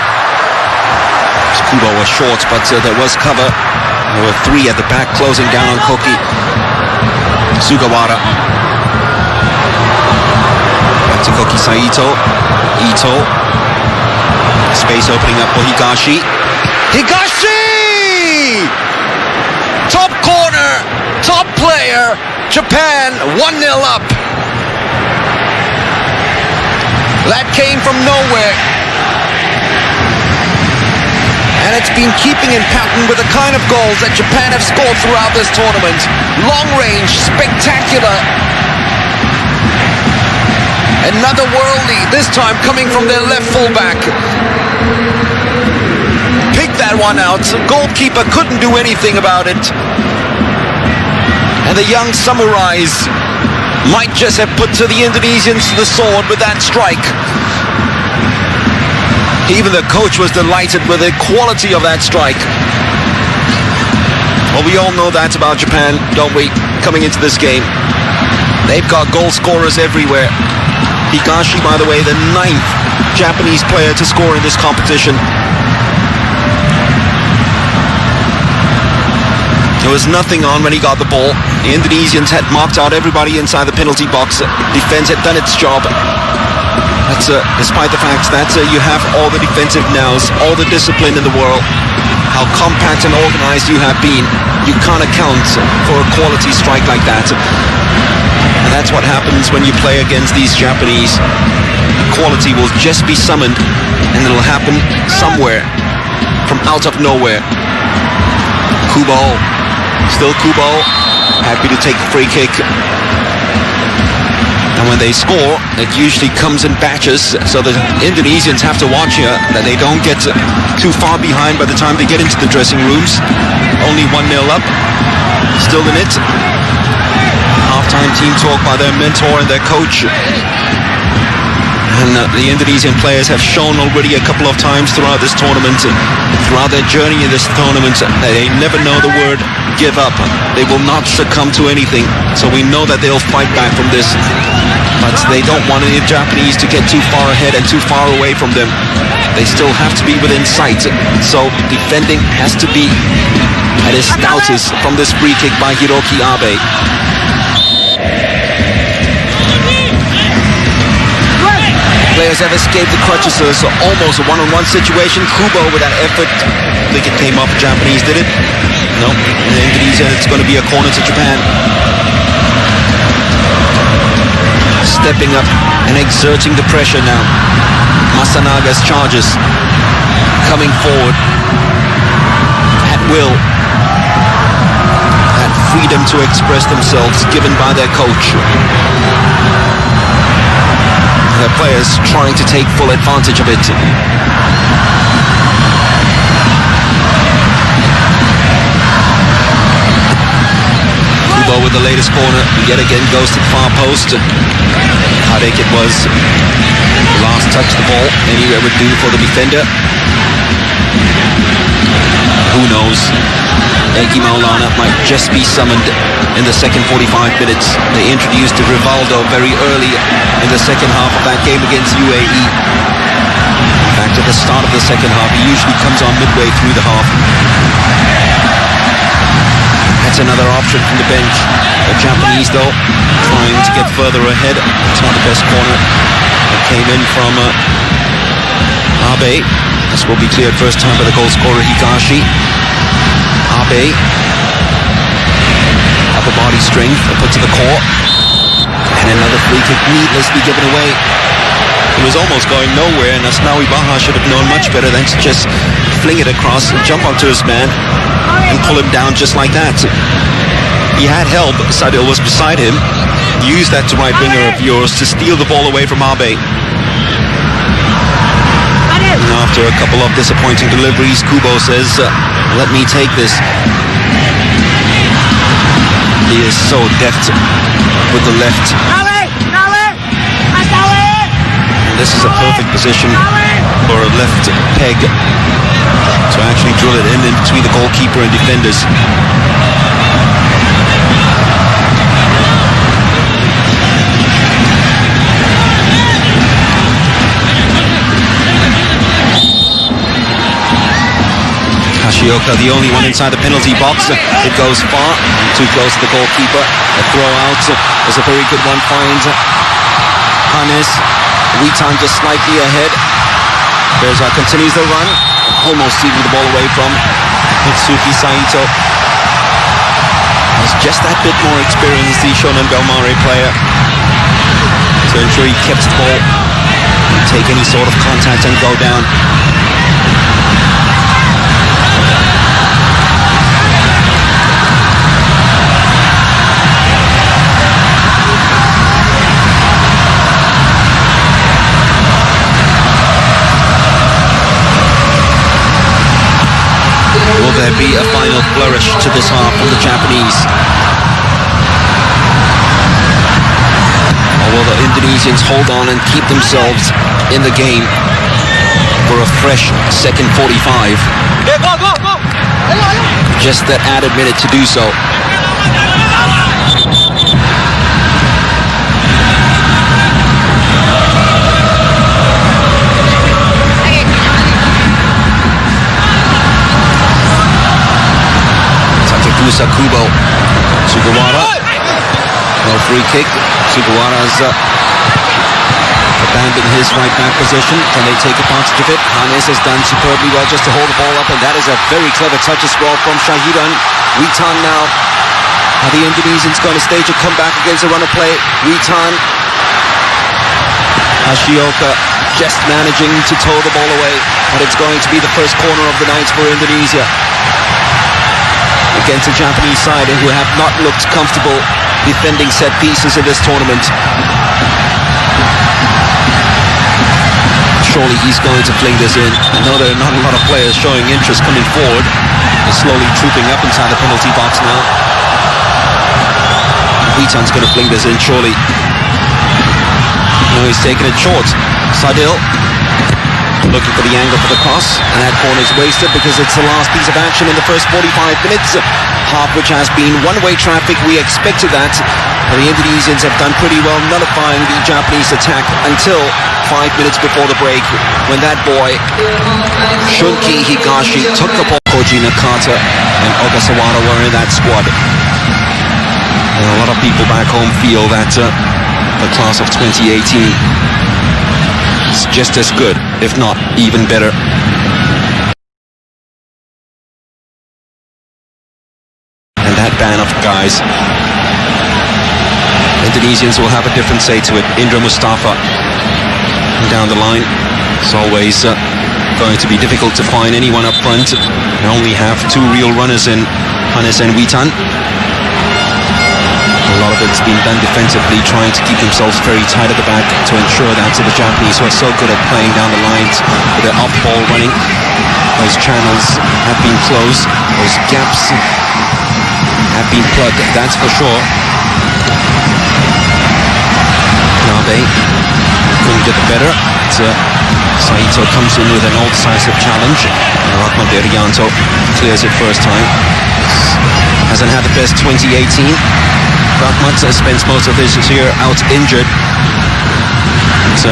Kubo was short, but there was cover. There were 3 at the back closing down on Koki. Sugawara. Back to Koki Saito. Ito. Space opening up for Higashi. Higashi! Top corner, top player. Japan 1-0 up. That came from nowhere. And it's been keeping in pattern with the kind of goals that Japan have scored throughout this tournament. Long range, spectacular. Another worldie, this time coming from their left fullback. Picked that one out. Goalkeeper couldn't do anything about it. And the young samurais might just have put to the Indonesians the sword with that strike. Even the coach was delighted with the quality of that strike. Well, we all know that about Japan, don't we? Coming into this game, they've got goal scorers everywhere. Higashi, by the way, the 9th Japanese player to score in this competition. There was nothing on when he got the ball. The Indonesians had marked out everybody inside the penalty box. Defense had done its job. That's despite the fact that you have all the defensive nows, all the discipline in the world, how compact and organized you have been, you can't account for a quality strike like that. And that's what happens when you play against these Japanese. Quality will just be summoned, and it'll happen somewhere, from out of nowhere. Kubo, still Kubo, happy to take the free kick. And when they score, it usually comes in batches, so the Indonesians have to watch here that they don't get too far behind by the time they get into the dressing rooms. Only 1-0 up, still in it. Halftime team talk by their mentor and their coach. And the Indonesian players have shown already a couple of times throughout this tournament, throughout their journey in this tournament, that they never know the word give up. They will not succumb to anything, so we know that they'll fight back from this. But they don't want any Japanese to get too far ahead and too far away from them. They still have to be within sight, so defending has to be at its stoutest from this free kick by Hiroki Abe. Players have escaped the crutches, so almost a one-on-one situation. Kubo with that effort. I think it came off. Japanese did it. No, in Indonesia it's going to be a corner to Japan. stepping up and exerting the pressure now. Masanaga's charges coming forward at will. That freedom to express themselves given by their coach. Their players trying to take full advantage of it. Kubo with the latest corner, yet again goes to the far post. Kadek it was. Last touch the ball, anywhere would do for the defender. Who knows? Egi Maulana might just be summoned in the second 45 minutes. They introduced Rivaldo very early in the second half of that game against UAE. In fact, at the start of the second half, he usually comes on midway through the half. That's another option from the bench. The Japanese, though, trying to get further ahead. It's not the best corner. It came in from Abe. This will be cleared first time by the goal scorer Higashi. Abe, upper body strength, put to the core, and another free kick needlessly given away. It was almost going nowhere, and Asnawi Baha should have known much better than to just fling it across and jump onto his man and pull him down just like that. He had help. Sadil was beside him. Used that to right winger of yours to steal the ball away from Abe. And after a couple of disappointing deliveries, Kubo says, let me take this. He is so deft with the left. And this is a perfect position for a left peg to actually drill it in between the goalkeeper and defenders. Hashioka, the only one inside the penalty box. It goes far, too close to the goalkeeper. A throw out is a very good one. Finds Hannes. Witan just slightly ahead. Berza continues the run, almost stealing the ball away from Hitsuki Saito. Has just that bit more experience, the Shonan Belmare player, to ensure he kept the ball and take any sort of contact and go down. Will there be a final flourish to this half from the Japanese? Or will the Indonesians hold on and keep themselves in the game for a fresh second 45? Just that added minute to do so. Takefusa Kubo. Sugawara. No free kick. Sugawara's abandoned his right back position. Can they take advantage of it? Hannes has done superbly well just to hold the ball up, and that is a very clever touch as well from Shahidan. Witan now. Are the Indonesians going to stage a comeback against a run of play? Witan. Hashioka just managing to tow the ball away, but it's going to be the first corner of the night for Indonesia against a Japanese side who have not looked comfortable defending set pieces in this tournament. Surely he's going to fling this in. I know there are not a lot of players showing interest coming forward. They're slowly trooping up inside the penalty box now. Witan's going to fling this in, surely. No, he's taking it short. Sadil looking for the angle for the cross, and that corner is wasted because it's the last piece of action in the first 45 minutes. Half which has been one-way traffic. We expected that. But the Indonesians have done pretty well nullifying the Japanese attack until 5 minutes before the break, when that boy Shunki Higashi took the ball. Koji Nakata and Ogasawara were in that squad. And a lot of people back home feel that the class of 2018 is just as good, if not even better. And that band of guys Indonesians will have a different say to it. Indra Mustafa down the line. It's always going to be difficult to find anyone up front. They only have two real runners in Hannes and Witan. A lot of it's been done defensively, trying to keep themselves very tight at the back to ensure that the Japanese, who are so good at playing down the lines with their off-ball running, those channels have been closed, those gaps have been plugged, that's for sure. Nabe couldn't get the better. Saito comes in with an all-decisive challenge. Rahmat Irianto clears it first time. Hasn't had the best 2018. Rahmat spends most of this year out injured. It's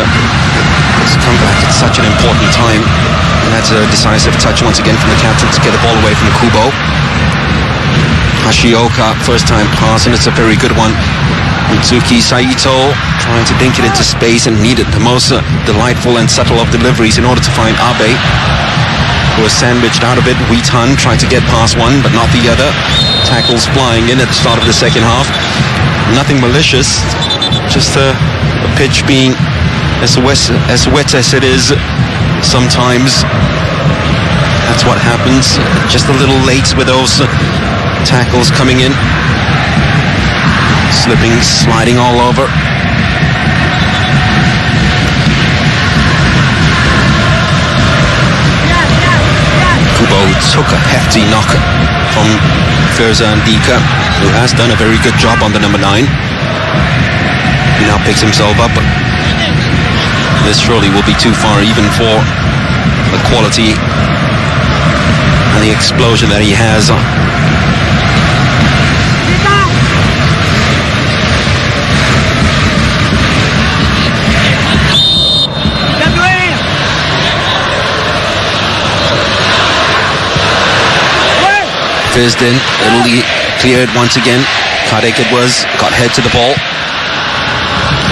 come back at such an important time. And that's a decisive touch once again from the captain to get the ball away from Kubo. Hashioka, first time pass, and it's a very good one. Mitsuki Saito trying to dink it into space and needed the most delightful and subtle of deliveries in order to find Abe, who was sandwiched out of it. Witan tried to get past one, but not the other. Tackles flying in at the start of the second half. Nothing malicious, just a pitch being as wet as it is sometimes. That's what happens. Just a little late with those tackles coming in. Slipping, sliding all over. Kubo took a hefty knock from Firza Andika, who has done a very good job on the number 9. He now picks himself up, but this surely will be too far even for the quality and the explosion that he has. Fizzed in, Italy cleared once again. Kadek it was, got head to the ball.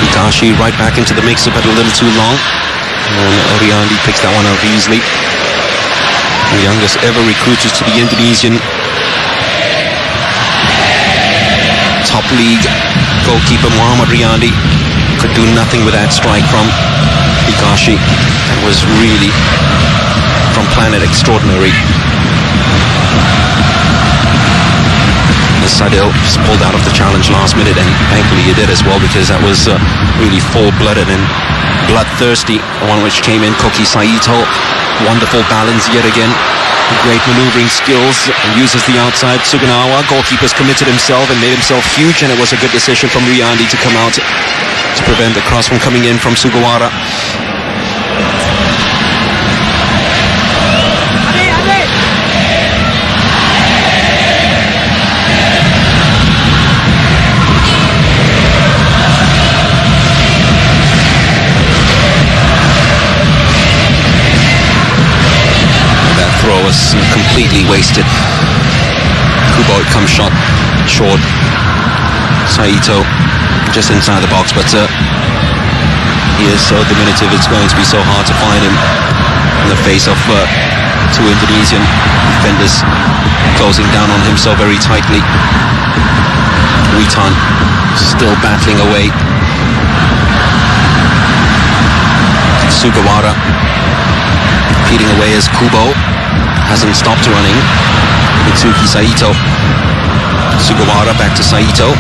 Hikashi right back into the mix, but a little too long. And Oriandi picks that one up easily. The youngest ever recruited to the Indonesian top league goalkeeper Muhammad Riyandi could do nothing with that strike from Hikashi. That was really from planet extraordinary. Sadil just pulled out of the challenge last minute, and thankfully he did as well, because that was really full-blooded and bloodthirsty. The one which came in, Koki Saito, wonderful balance yet again, great maneuvering skills, and uses the outside. Sugunawa, goalkeeper's committed himself and made himself huge, and it was a good decision from Riyandi to come out to prevent the cross from coming in from Sugawara. Throw was completely wasted. Kubo comes shot short. Saito just inside the box, but he is so diminutive, it's going to be so hard to find him in the face of two Indonesian defenders closing down on him so very tightly. Witan still battling away. Sugawara feeding away as Kubo hasn't stopped running. Mitsuki Saito. Sugawara back to Saito.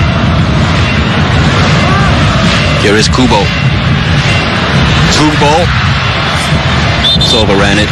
Here is Kubo. Through ball. It's overran it.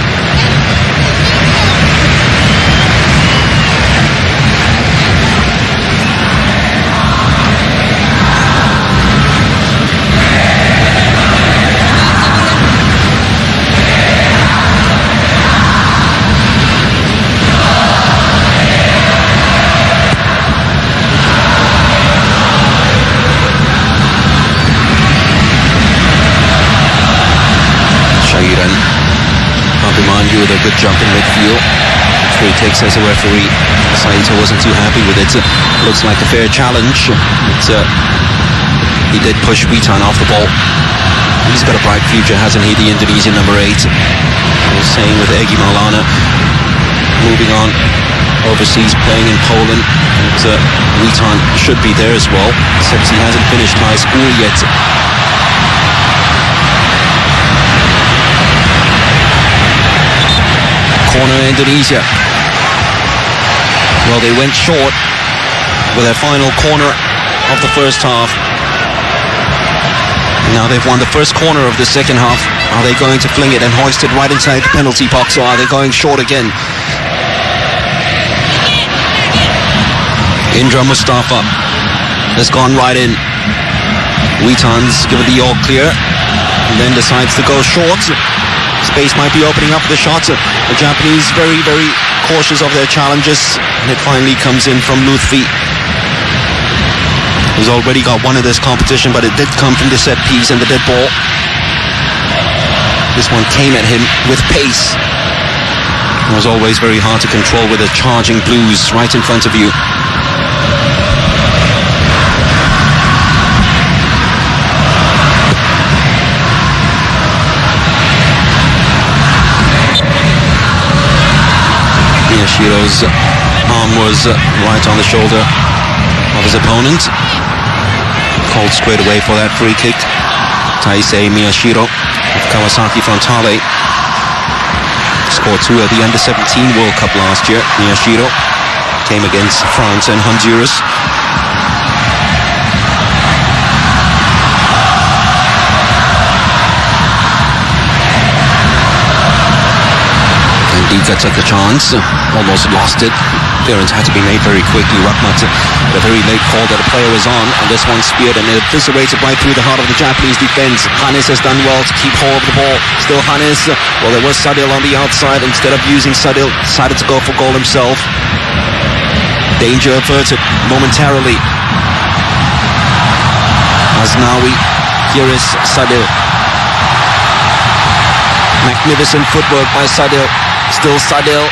With a good jump in midfield. Free takes as a referee. Saito wasn't too happy with it. Looks like a fair challenge. He did push Witan off the ball. He's got a bright future, hasn't he, the Indonesian number 8. I was saying with Egy Maulana moving on overseas playing in Poland, and Witan should be there as well, except he hasn't finished high school yet. Corner Indonesia. Well, they went short with their final corner of the first half. Now they've won the first corner of the second half. Are they going to fling it and hoist it right inside the penalty box, or are they going short again? Indra Mustafa has gone right in. Witan's given the all clear and then decides to go short. Space might be opening up for the shots. The Japanese very, very cautious of their challenges, and it finally comes in from Lutfi, who's already got one of this competition, but it did come from the set piece and the dead ball. This one came at him with pace. It was always very hard to control with the charging Blues right in front of you. Miyashiro's arm was right on the shoulder of his opponent. Called straight away for that free kick. Taisei Miyashiro of Kawasaki Frontale scored 2 at the Under-17 World Cup last year. Miyashiro came against France and Honduras. Dika took a chance, almost lost it. Clearance had to be made very quickly. Rahmat, a very late call that a player was on, and this one speared and it eviscerated right through the heart of the Japanese defense. Hannes has done well to keep hold of the ball. Still Hannes. Well, there was Sadil on the outside. Instead of using Sadil, decided to go for goal himself. Danger averted momentarily. Asnawi, here is Sadil. Magnificent footwork by Sadil. Still Sadil.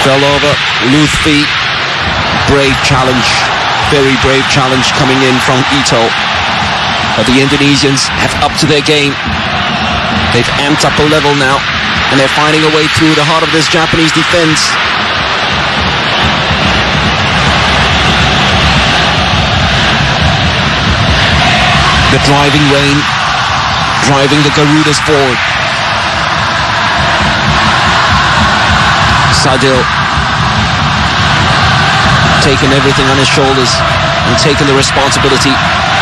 Fell over. Lutfi. Brave challenge. Very brave challenge coming in from Ito. But the Indonesians have upped to their game. They've amped up a level now, and they're finding a way through the heart of this Japanese defense. The driving rain, driving the Garudas forward. Sadil taking everything on his shoulders and taking the responsibility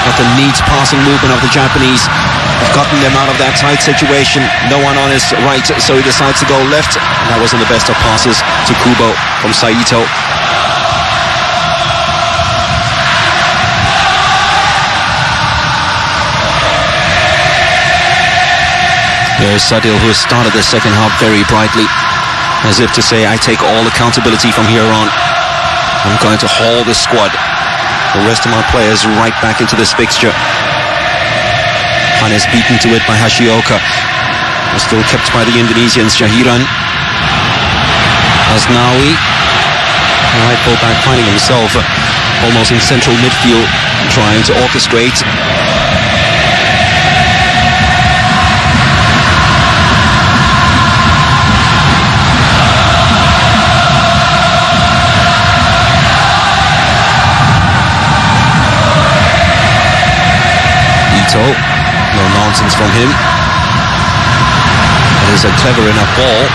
of the neat passing movement of the Japanese. Have gotten them out of that tight situation. No one on his right, so he decides to go left. And that wasn't the best of passes to Kubo from Saito. There's Sadil, who has started the second half very brightly, as if to say, I take all accountability from here on. I'm going to haul this squad, the rest of my players, right back into this fixture. Hannes beaten to it by Hashioka. Still kept by the Indonesians. Jahiran. Asnawi. Right fullback finding himself almost in central midfield, trying to orchestrate. No nonsense from him. It is a clever enough ball.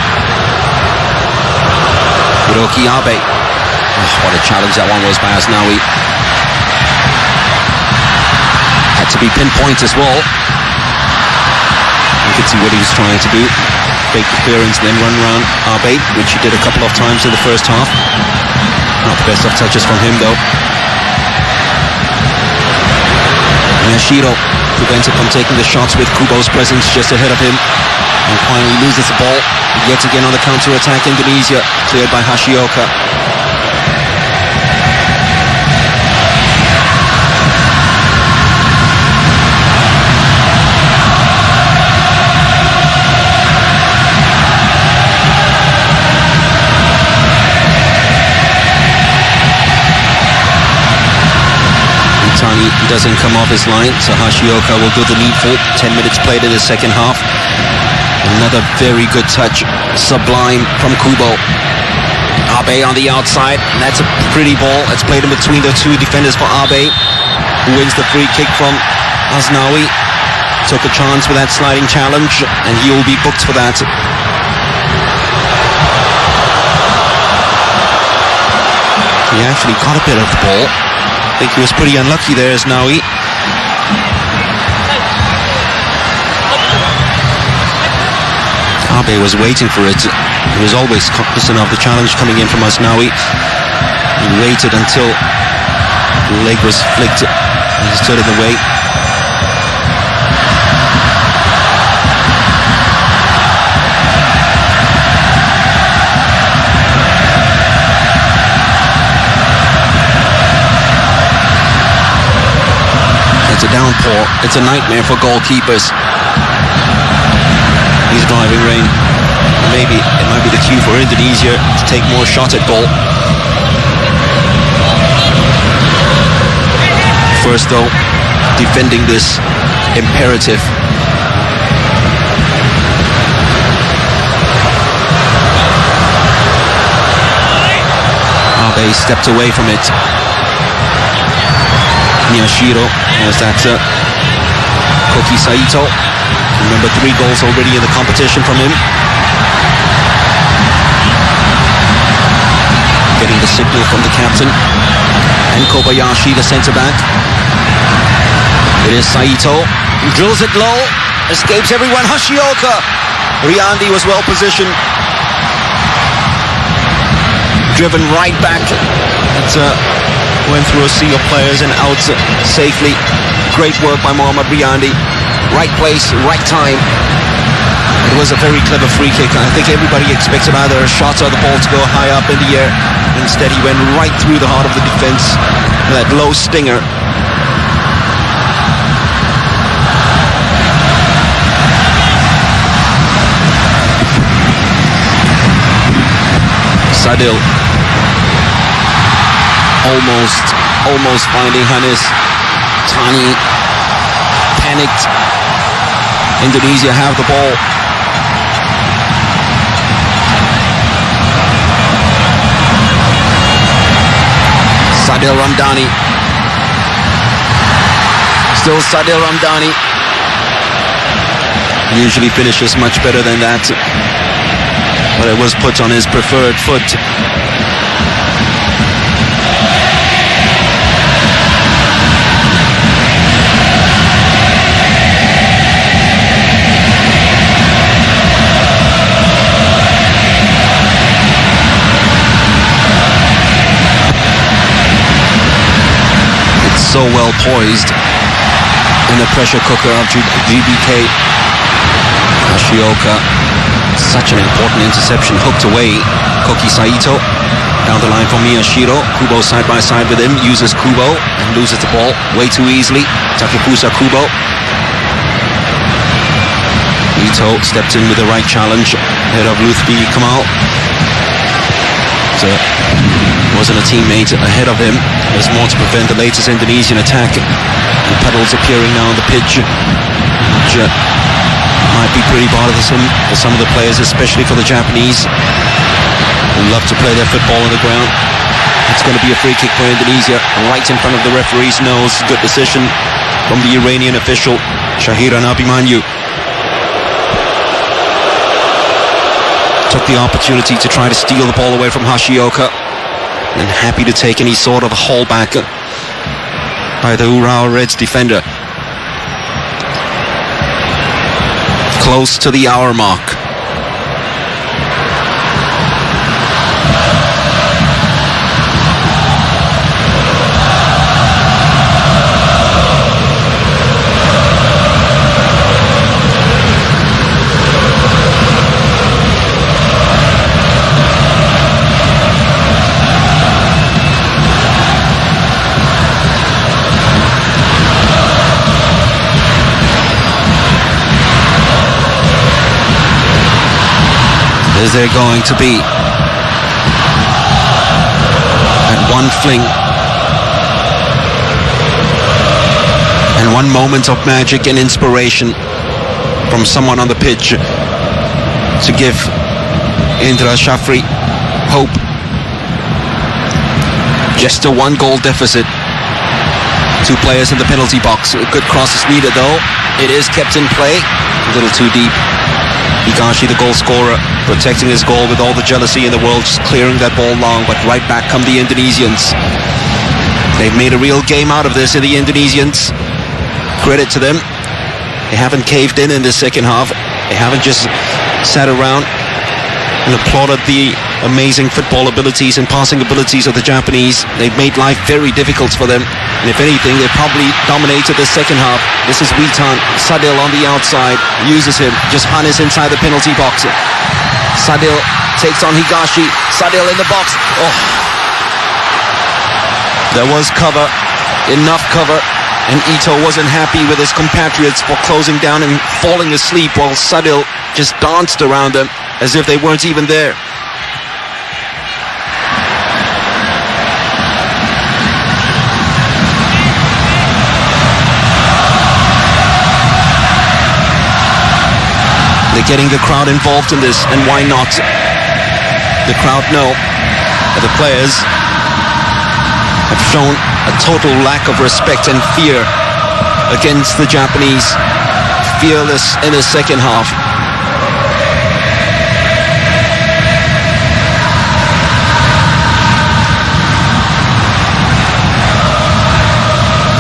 Hiroki Abe. Oh, what a challenge that one was by Asnawi. Had to be pinpoint as well. You could see what he was trying to do. Fake the clearance, then run around Abe, which he did a couple of times in the first half. Not the best of touches from him though. Miyashiro prevents it from taking the shots with Kubo's presence just ahead of him, and finally loses the ball. Yet again on the counter-attack, Indonesia, cleared by Hashioka. Tani doesn't come off his line, so Hashioka will do the needful. 10 minutes played in the second half. Another very good touch. Sublime from Kubo. Abe on the outside. And that's a pretty ball. It's played in between the two defenders for Abe, who wins the free kick from Asnawi. Took a chance with that sliding challenge, and he will be booked for that. He actually got a bit of the ball. I think he was pretty unlucky there, Asnawi. Abe was waiting for it. He was always cognizant of the challenge coming in from Asnawi. He waited until the leg was flicked. He stood in the way. It's a downpour. It's a nightmare for goalkeepers. He's driving rain. Maybe it might be the cue for Indonesia to take more shots at goal. First though, defending this imperative. Abe stepped away from it. Miyashiro has that Koki Saito. Remember, 3 goals already in the competition from him. Getting the signal from the captain. And Kobayashi, the centre-back. It is Saito. Drills it low. Escapes everyone. Hashioka. Riandi was well positioned. Driven right back. It went through a sea of players and out safely. Great work by Mohamed Riandi. Right place, right time. It was a very clever free kick. I think everybody expected either a shot or the ball to go high up in the air. Instead, he went right through the heart of the defense with that low stinger. Sadil almost finding Hannes. Tani panicked. Indonesia have the ball. Sadil Ramdhani. Still Sadil Ramdhani. Usually finishes much better than that, but it was put on his preferred foot. So well poised in the pressure cooker of GBK. Hashioka, such an important interception, hooked away. Koki Saito down the line from Miyashiro. Kubo side by side with him, uses Kubo and loses the ball way too easily. Takefusa Kubo. Ito stepped in with the right challenge ahead of Lutfi Kamal. Wasn't a teammate ahead of him. There's more to prevent the latest Indonesian attack. And puddles appearing now on the pitch, which might be pretty bothersome for some of the players, especially for the Japanese, who love to play their football on the ground. It's going to be a free kick for Indonesia, right in front of the referee's nose. Good decision from the Iranian official, Shahiran Abimanyu. Took the opportunity to try to steal the ball away from Hashioka, and happy to take any sort of holdback by the Urawa Reds defender. Close to the hour mark. Is there going to be at one fling and one moment of magic and inspiration from someone on the pitch to give Indra Shafri hope. Just a 1-goal deficit. 2 players in the penalty box. A good cross is needed though. It is kept in play. A little too deep. Higashi, the goal scorer, protecting his goal with all the jealousy in the world, just clearing that ball long, but right back come the Indonesians. They've made a real game out of this in the Indonesians. Credit to them. They haven't caved in the second half. They haven't just sat around and applauded the amazing football abilities and passing abilities of the Japanese. They've made life very difficult for them. And if anything, they probably dominated the second half. This is Witan. Sadil on the outside. Uses him. Just harness inside the penalty box. Sadil takes on Higashi. Sadil in the box. Oh. There was cover. Enough cover. And Ito wasn't happy with his compatriots for closing down and falling asleep while Sadil just danced around them as if they weren't even there. They're getting the crowd involved in this, and why not? The crowd know that the players have shown a total lack of respect and fear against the Japanese. Fearless in the second half.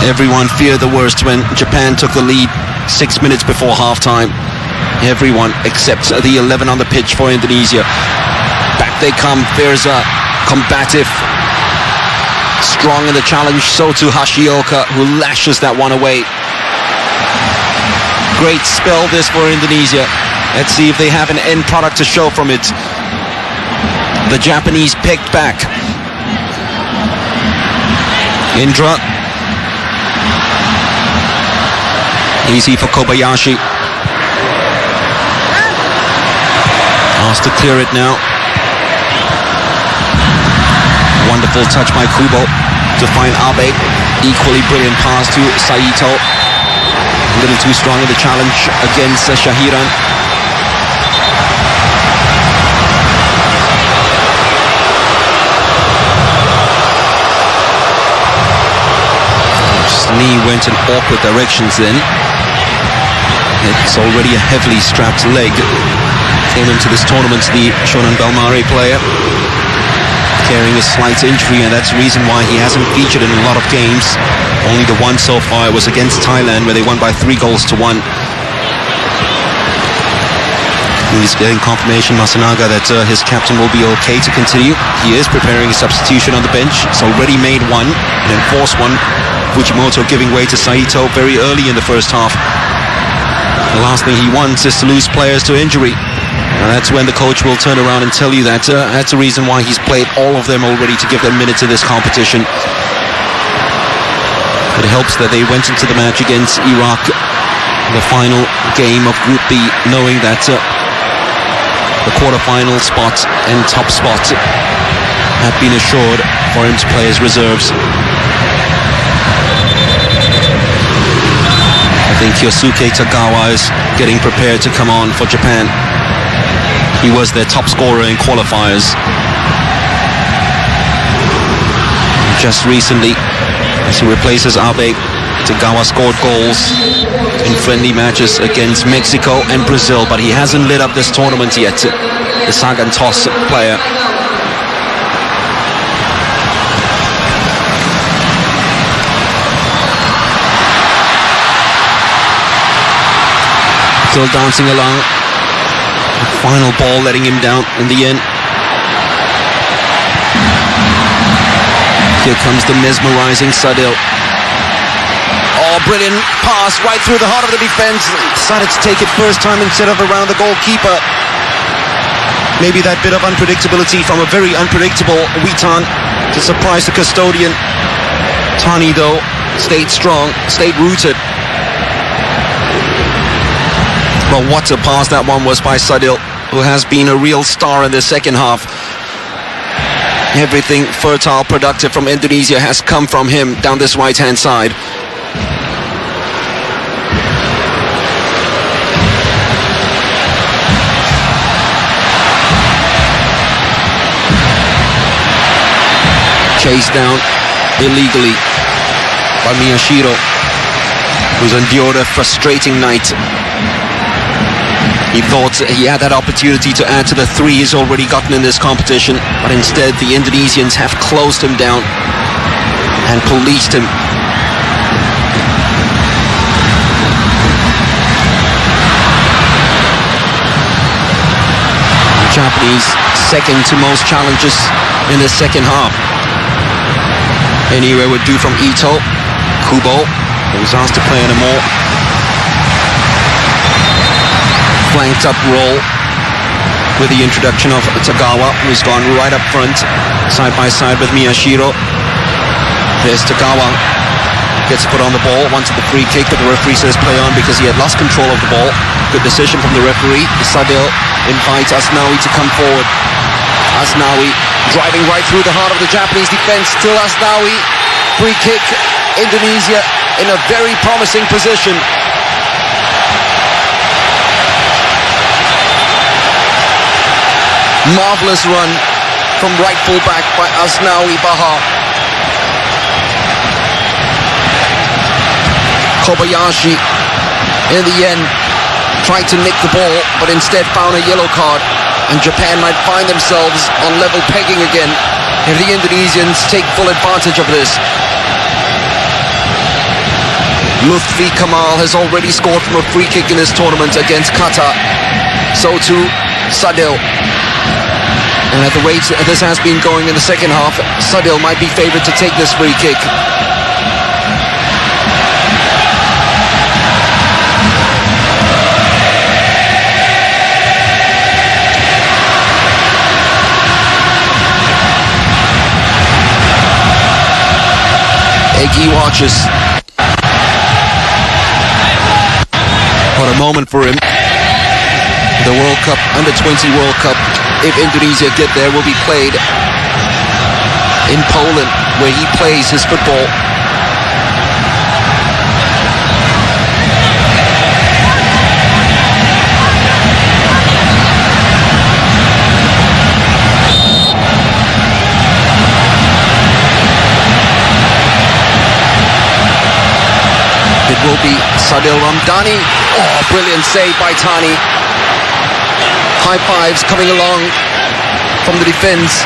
Everyone feared the worst when Japan took the lead 6 minutes before halftime. Everyone except the 11 on the pitch for Indonesia. Back they come. Firza, combative, strong in the challenge. So too Hashioka, who lashes that one away. Great spell this for Indonesia. Let's see if they have an end product to show from it. The Japanese picked back. Indra. Easy for Kobayashi. Asked to clear it now. Wonderful touch by Kubo to find Abe. Equally brilliant pass to Saito. A little too strong in the challenge against Shahiran. His knee went in awkward directions then. It's already a heavily strapped leg. Came into this tournament, the Shonan Bellmare player, carrying a slight injury, and that's the reason why he hasn't featured in a lot of games. Only the one so far was against Thailand, where they won by 3-1. He's getting confirmation, Masanaga, that his captain will be okay to continue. He is preparing a substitution on the bench. He's already made one, an enforced one. Fujimoto giving way to Saito very early in the first half. The last thing he wants is to lose players to injury. And that's when the coach will turn around and tell you that that's the reason why he's played all of them already, to give them minutes in this competition. It helps that they went into the match against Iraq, the final game of Group B, knowing that the quarterfinal spot and top spot had been assured for him to play as reserves. I think Yosuke Tagawa is getting prepared to come on for Japan. He was their top scorer in qualifiers. Just recently, as he replaces Abe, Tagawa scored goals in friendly matches against Mexico and Brazil, but he hasn't lit up this tournament yet, the Sagantos player. Still dancing along. The final ball letting him down in the end. Here comes the mesmerizing Sadil. Oh, brilliant pass right through the heart of the defense. Decided to take it first time instead of around the goalkeeper. Maybe that bit of unpredictability from a very unpredictable Witan to surprise the custodian. Tani, though, stayed strong, stayed rooted. But what a pass that one was by Sadil, who has been a real star in the second half. Everything fertile, productive from Indonesia has come from him down this right-hand side. Chased down illegally by Miyashiro, who's endured a frustrating night. He thought he had that opportunity to add to the 3 he's already gotten in this competition, but instead the Indonesians have closed him down and policed him. The Japanese second to most challenges in the second half. Anywhere would do from Ito. Kubo, who was asked to play in a more flanked up role with the introduction of Tagawa, who's gone right up front, side by side with Miyashiro. There's Tagawa, gets put on the ball, wanted the free kick, but the referee says play on because he had lost control of the ball. Good decision from the referee. Sadil invites Asnawi to come forward. Asnawi driving right through the heart of the Japanese defense. Still Asnawi, free kick. Indonesia in a very promising position. Marvelous run from right full back by Asnawi Bahar. Kobayashi in the end tried to nick the ball, but instead found a yellow card, and Japan might find themselves on level pegging again if the Indonesians take full advantage of this. Lutfi Kamal has already scored from a free kick in this tournament against Qatar. So too Sadil. And at the rate this has been going in the second half, Sadil might be favoured to take this free kick. Egi watches. What a moment for him. The World Cup, Under-20 World Cup, if Indonesia get there, will be played in Poland, where he plays his football. It will be Sadil Ramdhani. Oh, brilliant save by Tani. High fives coming along from the defense.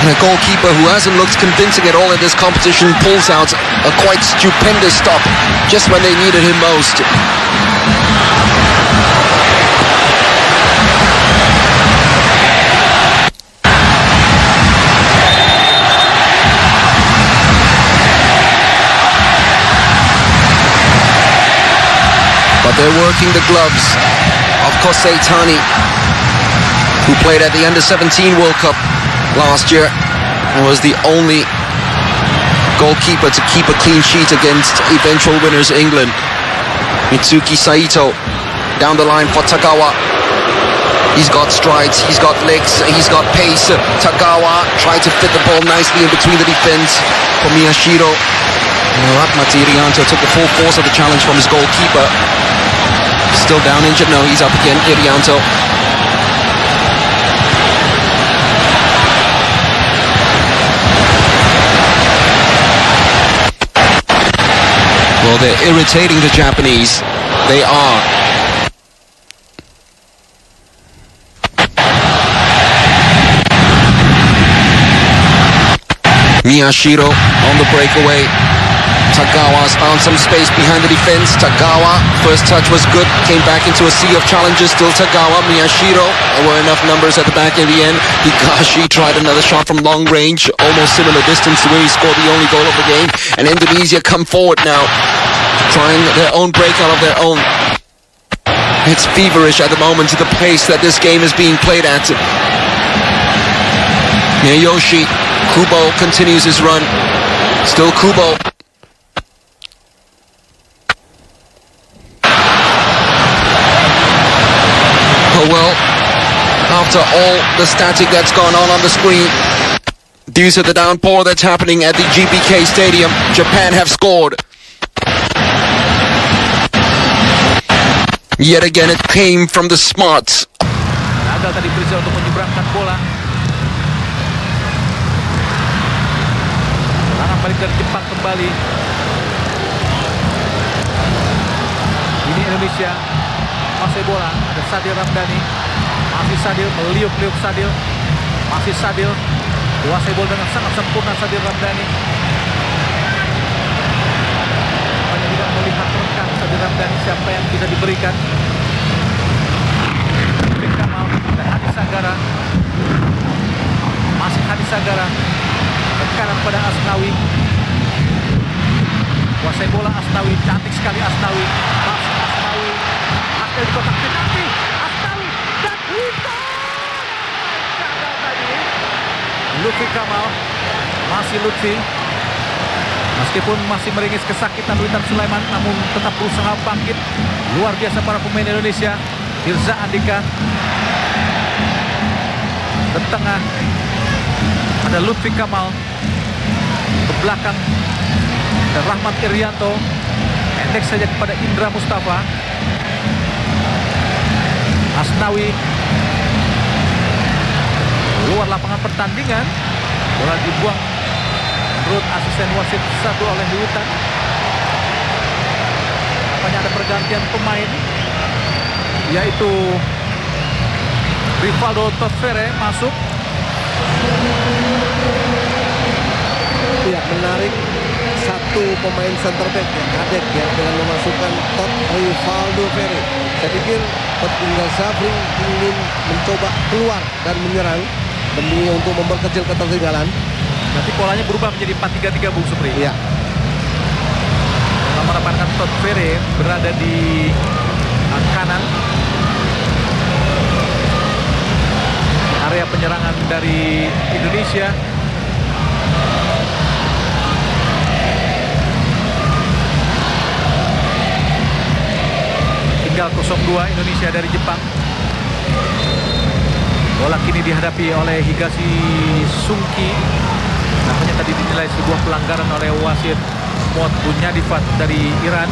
And a goalkeeper who hasn't looked convincing at all in this competition pulls out a quite stupendous stop just when they needed him most. But they're working the gloves of Kosei Tani, who played at the Under-17 World Cup last year and was the only goalkeeper to keep a clean sheet against eventual winners England. Mitsuki Saito down the line for Tagawa. He's got strides, he's got legs, he's got pace. Tagawa tried to fit the ball nicely in between the defense for Miyashiro. Ratmati Irianto took the full force of the challenge from his goalkeeper. Still down injured, no, he's up again, Irianto. Well, they're irritating the Japanese. They are. Miyashiro on the breakaway. Tagawa's found some space behind the defense. Tagawa, first touch was good, came back into a sea of challenges. Still Tagawa, Miyashiro, there were enough numbers at the back in the end. Higashi tried another shot from long range, almost similar distance to where he scored the only goal of the game. And Indonesia come forward now, trying their own breakout of their own. It's feverish at the moment, the pace that this game is being played at. Miyoshi, Kubo continues his run. Still Kubo. Oh well, after all the static that's gone on the screen, due to the downpour that's happening at the GBK Stadium, Japan have scored. Yet again, it came from the smarts. dari Jepang kembali. Ini Indonesia. Masih bola, ada Sadil Ramdhani. Masih Sadil, meliuk-liuk Sadil. Masih Sadil. Kuasai bola dengan sangat sempurna Sadil Ramdhani. Hanya tidak melihat rekan Sadil Ramdhani siapa yang bisa diberikan. Kamal dan Hadi Sagara. Masih Hadi Sagara. Tekanan pada Asnawi. Kuasai bola Asnawi, cantik sekali Asnawi. Masih Asnawi. Asnawi di kotak penalti. Asnawi dan Wito. Gagal tadi. Lutfi Kamal. Masih Lutfi. Meskipun masih meringis kesakitan Witan Sulaiman, namun tetap berusaha bangkit. Luar biasa para pemain Indonesia. Firza Andika. Ke tengah ada Lutfi Kamal. Ke belakang dan Rahmat Irianto. Pendek saja kepada Indra Mustafa. Asnawi keluar lapangan pertandingan. Bola dibuang menurut asisten wasit satu oleh Witan. Apanya ada pergantian pemain, yaitu Rivaldo Tosfere masuk. Ya, menarik satu pemain center back yang adek ya, dengan memasukkan Todd Rivaldo Ferre. Saya pikir Todd Indra Syafri ingin mencoba keluar dan menyerang demi untuk memperkecil ketertinggalan. Nanti polanya berubah menjadi 4-3-3 Bung Supri. Iya. Dalam menempatkan Todd Ferre berada di kanan. Area penyerangan dari Indonesia. Tinggal 0-2 Indonesia dari Jepang. Bola kini dihadapi oleh Higashi Sungki. Namanya tadi dinilai sebuah pelanggaran oleh wasit Mod Bunyadifat dari Iran.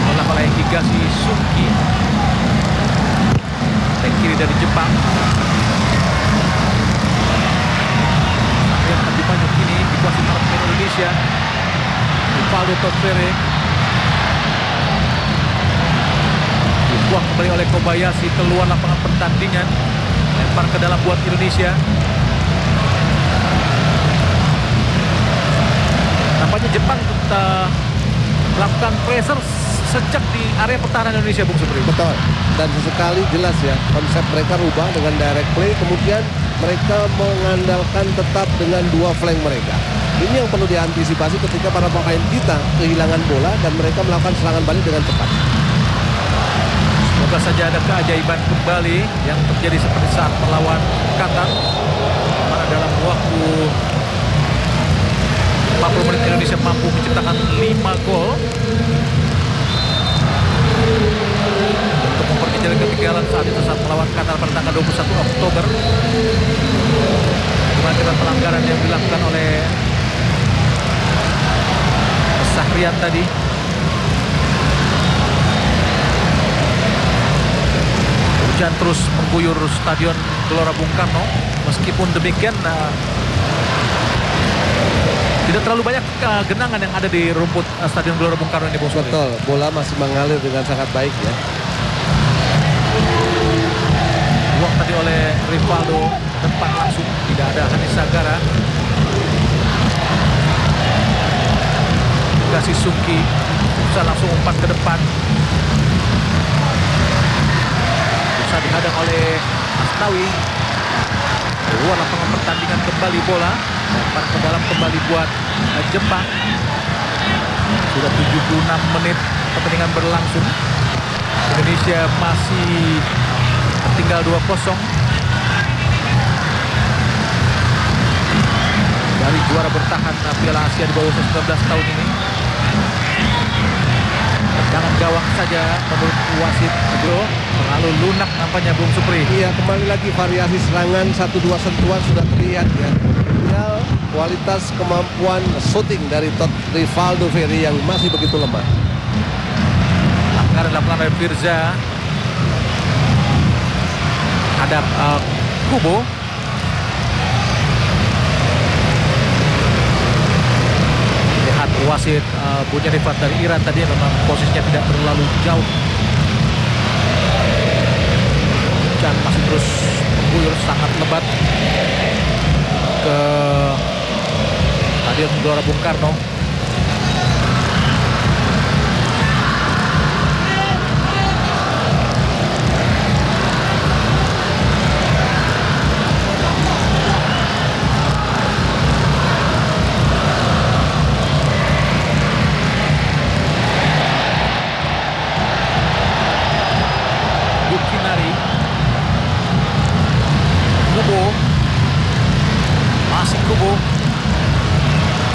Akan oleh Higashi Sungki. Back kiri dari Jepang. Yang lebih banyak ini dikuasai oleh pemain Indonesia. Rivaldo Tosfere. Dibuang kembali oleh Kobayashi keluar lapangan pertandingan. Lempar ke dalam buat Indonesia. Nampaknya Jepang melakukan pressure sejak di area pertahanan Indonesia, Bung Supri. Betul. Dan sesekali jelas ya, konsep mereka rubah dengan direct play. Kemudian mereka mengandalkan tetap dengan dua flank mereka. Ini yang perlu diantisipasi ketika para pemain kita kehilangan bola dan mereka melakukan serangan balik dengan cepat. Semoga saja ada keajaiban kembali yang terjadi seperti saat melawan Qatar, mana dalam waktu 40 menit Indonesia mampu menciptakan 5 gol untuk memperkecil ketinggalan saat itu saat melawan Qatar pada tanggal 21 Oktober. Dengan pelanggaran yang dilakukan oleh Sahrian tadi. Hujan terus mengguyur Stadion Gelora Bung Karno. Meskipun demikian tidak terlalu banyak genangan yang ada di rumput Stadion Gelora Bung Karno ini, Bung Supri. Betul, bola masih mengalir dengan sangat baik ya. Buang tadi oleh Rivaldo, depan langsung tidak ada Hadi Sagara. Kasih Sungki bisa langsung umpan ke depan. Bisa dihadang oleh Asnawi. Keluar lapangan pertandingan kembali bola. Lempar ke dalam kembali buat Jepang. Sudah 76 menit pertandingan berlangsung. Indonesia masih tinggal 2-0 dari juara bertahan Piala Asia di bawah usia 19 tahun ini. Tendangan gawang saja menurut wasit Bro, terlalu lunak nampaknya, Bung Supri. Iya, kembali lagi variasi serangan 1-2 sentuhan sudah terlihat ya. Tinggal kualitas kemampuan shooting dari Todd Rivaldo Ferre yang masih begitu lemah. Pelanggaran dilakukan oleh Firza. Ada Kubo. wasit punya rival dari Iran tadi memang posisinya tidak terlalu jauh. Hujan masih terus mengguyur sangat lebat ke Stadion Gelora Bung Karno. Kubo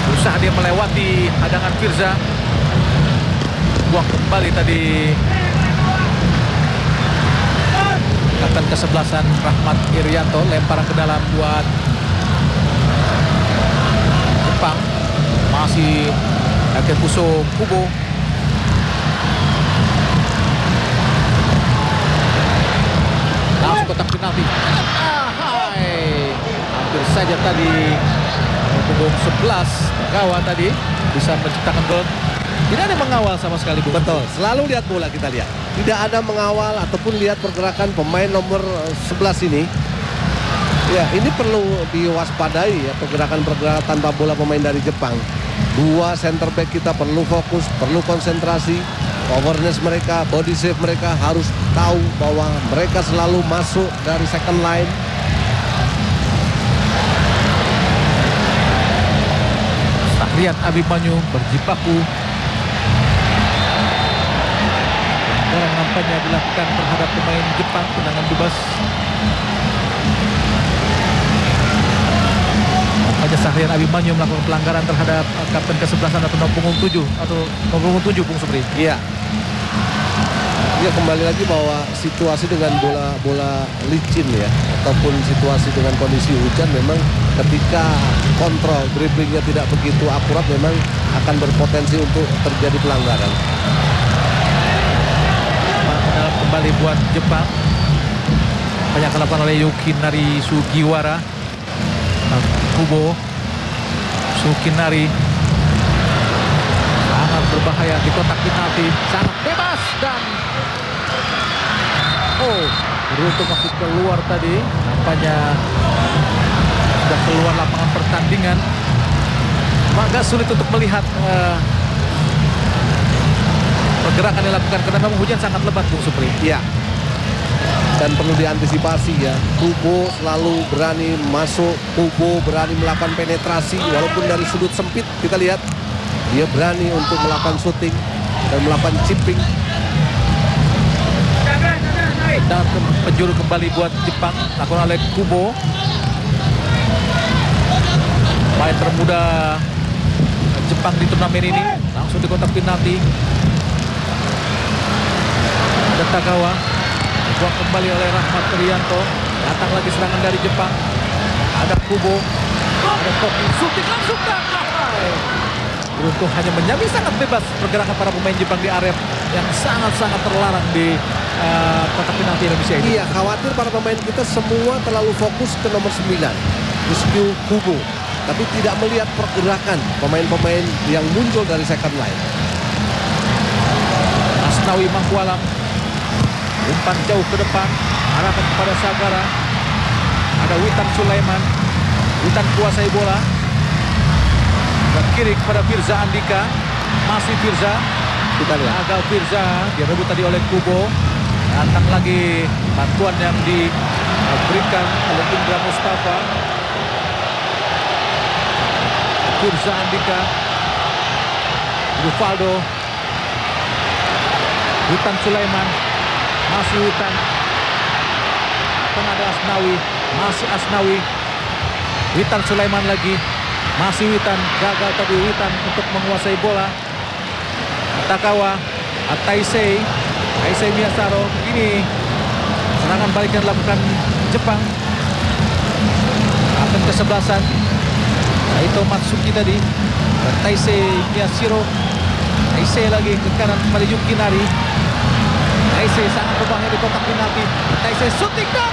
berusaha dia melewati hadangan Firza, buang kembali tadi kapten kesebelasan Rahmat Irianto, lemparan ke dalam buat Jepang, masih Aken Pusung Kubo. Langsung kotak penalti. Hampir saja tadi punggung 11 Gawa tadi bisa menciptakan gol. Tidak ada mengawal sama sekali, Bung. Betul, selalu lihat bola kita lihat. Tidak ada mengawal ataupun lihat pergerakan pemain nomor 11 ini. Ya, ini perlu diwaspadai ya, pergerakan-pergerakan tanpa bola pemain dari Jepang. Dua center back kita perlu fokus, perlu konsentrasi. Awareness mereka, body save mereka harus tahu bahwa mereka selalu masuk dari second line. Lihat Abimanyu berjibaku. Pelanggaran nampaknya dilakukan terhadap pemain Jepang, tendangan bebas. Nampaknya Sahrian Abimanyu melakukan pelanggaran terhadap kapten kesebelasan atau nomor punggung 7 Bung Supri. Iya. Ya, kembali lagi bahwa situasi dengan bola licin ya, ataupun situasi dengan kondisi hujan, memang ketika kontrol dribblingnya tidak begitu akurat memang akan berpotensi untuk terjadi pelanggaran. Kembali buat Jepang, banyak dilakukan oleh Yukinari Sugiwara. Kubo Sukinari sangat berbahaya di kotak penalti, sangat bebas dan beruntung masih keluar tadi. Nampaknya sudah keluar lapangan pertandingan. Agak sulit untuk melihat pergerakan yang dilakukan karena memang hujan sangat lebat, Bung Supri. Iya. Dan perlu diantisipasi ya. Kubo selalu berani masuk, Kubo berani melakukan penetrasi walaupun dari sudut sempit. Kita lihat dia berani untuk melakukan shooting dan melakukan chipping. Dan penjuru kembali buat Jepang, lakukan oleh Kubo. Main termuda Jepang di turnamen ini, langsung di kotak penalti. Ada Tagawa, buang kembali oleh Rahmat Irianto. Datang lagi serangan dari Jepang. Ada Kubo, ada Toki, shooting langsung beruntung hanya menyambi sangat bebas pergerakan para pemain Jepang di area yang sangat-sangat terlarang di kotak penalti Indonesia ini. Iya, khawatir para pemain kita semua terlalu fokus ke nomor 9, Rizky Kubo, tapi tidak melihat pergerakan pemain-pemain yang muncul dari second line. Asnawi Mangkualam umpan jauh ke depan, arahkan kepada Sagara. Ada Witan Sulaiman, Witan kuasai bola, dan kiri kepada Firza Andika. Masih Firza, Kita lihat. gagal Firza, direbut tadi oleh Kubo. Datang lagi bantuan yang diberikan oleh Indra Mustafa. Firza Andika, Rivaldo, Witan Sulaiman, masih Witan. Ada Asnawi, masih Asnawi. Witan Sulaiman lagi, masih Witan. Gagal tadi Witan untuk menguasai bola. Takawa, Taisei Miyasaro. Ini serangan balik yang dilakukan Jepang. Akan kesebelasan Naito Matsuki tadi, dan Taisei Miyashiro. Taisei lagi ke kanan kepada Yukinari. Taisei sangat berbahaya di kotak penalti. Taisei shooting dan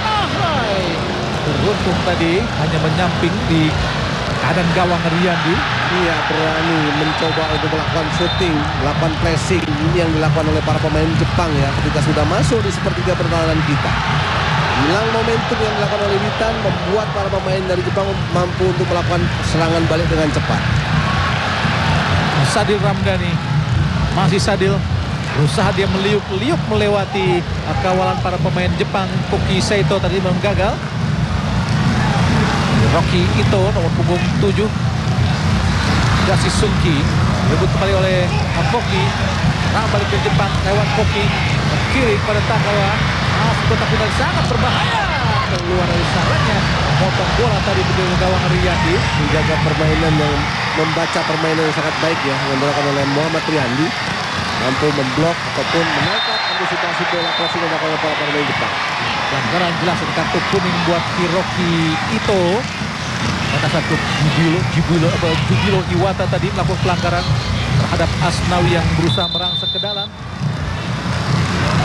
beruntung tadi hanya menyamping di Kanan gawang Riyandi. Iya, berani mencoba untuk melakukan shooting, melakukan pressing. Ini yang dilakukan oleh para pemain Jepang ya, ketika sudah masuk di sepertiga pertahanan kita. Hilang momentum yang dilakukan oleh Witan, membuat para pemain dari Jepang mampu untuk melakukan serangan balik dengan cepat. Sadil Ramdhani, masih Sadil, berusaha dia meliuk-liuk melewati kawalan para pemain Jepang. Koki Saito tadi menggagal. Rocky Ito nomor punggung 7, Gashi Sunki direbut kembali oleh Koki. Balik ke Jepang lewat Koki ke kiri pada Takawa. Kotak penalti sangat berbahaya, keluar dari sarangnya, motong bola tadi ke gawang Riyandi. Menjaga permainan yang membaca permainan yang sangat baik ya, yang dilakukan oleh Muhammad Riyandi, mampu memblok ataupun menangkap antisipasi bola crossing yang dilakukan oleh para pemain Jepang. Pelanggaran jelas, kartu kuning buat Hiroki Ito. Pada saat Jubilo Iwata tadi melakukan pelanggaran terhadap Asnawi yang berusaha merangsek ke dalam.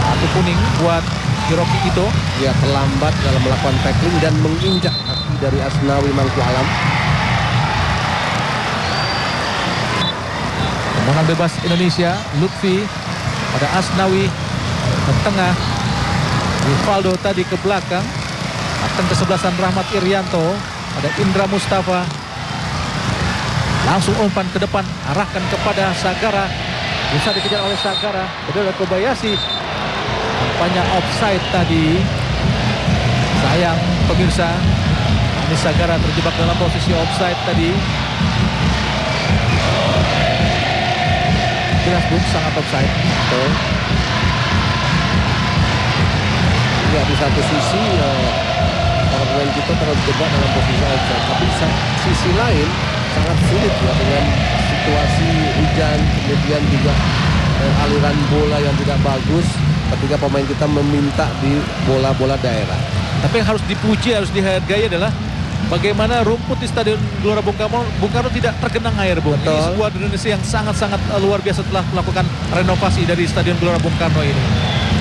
Kartu kuning buat Hiroki Ito. Dia terlambat dalam melakukan tackling dan menginjak kaki dari Asnawi Mangku Alam. Tendangan bebas Indonesia, Lutfi pada Asnawi ke tengah. Rivaldo tadi ke belakang. Kapten kesebelasan Rahmat Irianto pada Indra Mustafa. Langsung umpan ke depan, arahkan kepada Sagara. Bisa dikejar oleh Sagara. Kedua Kobayashi. Nampaknya offside tadi. Sayang pemirsa, ini Sagara terjebak dalam posisi offside tadi. Jelas Bung, sangat offside. Betul. Ya, di satu sisi para pemain kita terjebak dalam posisi offside, tapi sisi lain sangat sulit ya dengan situasi hujan, kemudian juga aliran bola yang tidak bagus ketika pemain kita meminta di bola-bola daerah. Tapi yang harus dipuji, harus dihargai adalah bagaimana rumput di Stadion Gelora Bung Karno tidak tergenang air, Bung. Betul. Ini sebuah Indonesia yang sangat-sangat luar biasa telah melakukan renovasi dari Stadion Gelora Bung Karno ini.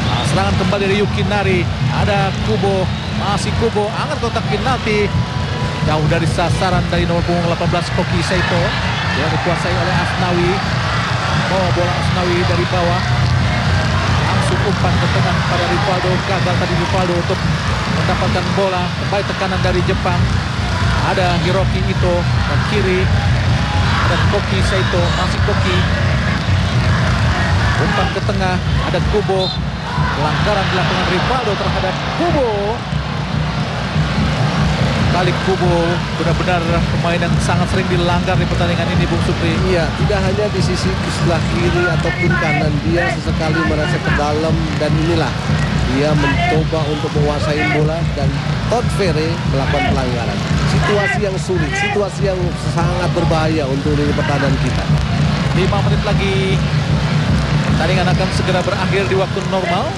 Nah, serangan kembali dari Yukinari, ada Kubo, masih Kubo, angkat kotak penalti. Jauh dari sasaran dari nomor punggung 18 Koki Saito. Yang dikuasai oleh Asnawi. Bawa bola Asnawi dari bawah. Langsung umpan ke tengah pada Rivaldo. Gagal tadi Rivaldo untuk mendapatkan bola. Kembali tekanan dari Jepang. Ada Hiroki Ito dan kiri. Ada Koki Saito, masih Koki. Umpan ke tengah, ada Kubo. Pelanggaran dilakukan Rivaldo terhadap Kubo. Balik Kubo, benar-benar pemain yang sangat sering dilanggar di pertandingan ini, Bung Supri. Iya, tidak hanya di sisi sebelah kiri ataupun kanan, dia sesekali merasa ke dalam, dan inilah dia mencoba untuk menguasai bola dan Todd Ferry melakukan pelanggaran. Situasi yang sulit, situasi yang sangat berbahaya untuk lini pertahanan kita. 5 menit lagi pertandingan akan segera berakhir di waktu normal.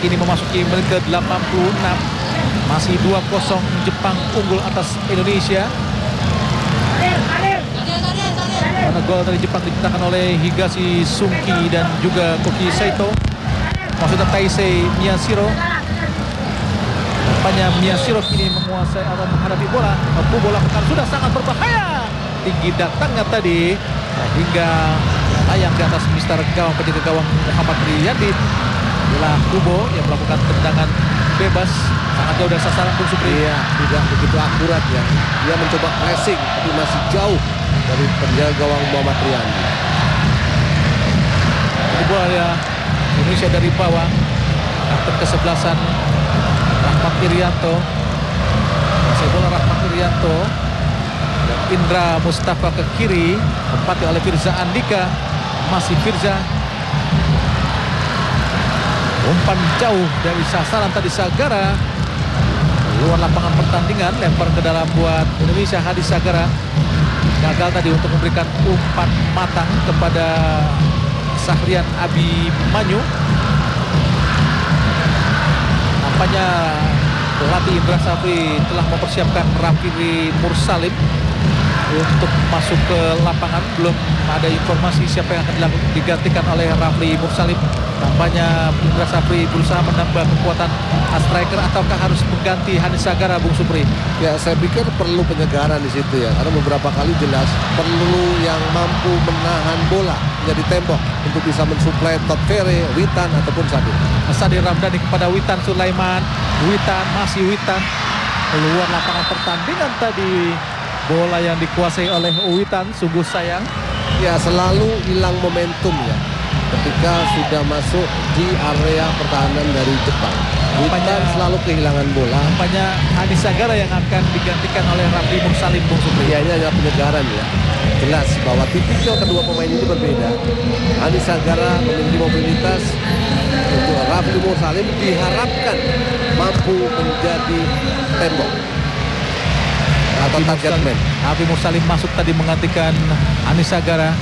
Kini memasuki menit ke 86. Masih 2-0 Jepang unggul atas Indonesia. Karena gol dari Jepang diciptakan oleh Higashi Sunki dan juga Koki Saito. Maksudnya Taisei Miyashiro. Nampaknya Miyashiro kini menguasai atau menghadapi bola. Kubo lakukan sudah sangat berbahaya. Tinggi datangnya tadi hingga layang di atas Mister Gawang, penjaga gawang Muhammad Riyandi. Inilah Kubo yang melakukan tendangan bebas sangat jauh dari sasaran, Bung Supri. Iya, tidak begitu akurat ya. Dia mencoba pressing tapi masih jauh dari penjaga gawang Muhammad Riyandi. Ini bola ya Indonesia dari bawah. Kapten kesebelasan Rahmat Irianto. Masih bola Rahmat Irianto. Dan Indra Mustafa ke kiri, tempati oleh Firza Andika. Masih Firza. Umpan jauh dari sasaran tadi Sagara. Luar lapangan pertandingan, lempar ke dalam buat Indonesia. Hadi Sagara gagal tadi untuk memberikan umpan matang kepada Sahrian Abimanyu. Nampaknya pelatih Indra Safri telah mempersiapkan Raffi Mursalim untuk masuk ke lapangan. Belum ada informasi siapa yang akan digantikan oleh Rafli Mursalim. Tampaknya Indra Safri berusaha menambah kekuatan striker ataukah harus mengganti Hanis Sagara, Bung Supri? Ya, saya pikir perlu penyegaran di situ ya, karena beberapa kali jelas perlu yang mampu menahan bola menjadi tembok untuk bisa mensuplai Todd Ferry, Witan ataupun Sadir. Sadir Ramdhani kepada Witan Sulaiman. Witan, masih Witan. Keluar lapangan pertandingan tadi. Bola yang dikuasai oleh Witan, sungguh sayang. Ya, selalu hilang momentum ya ketika sudah masuk di area pertahanan dari Jepang. Witan selalu kehilangan bola. Nampaknya Hanis Sagara yang akan digantikan oleh Rafli Mursalim, Bung Supri. Ya, ini adalah penyegaran ya. Jelas bahwa tipikal kedua pemain ini berbeda. Hanis Sagara memiliki mobilitas, untuk Rafli Mursalim diharapkan mampu menjadi tembok atau target man. Rafli Mursalim masuk tadi menggantikan Hanis Sagara.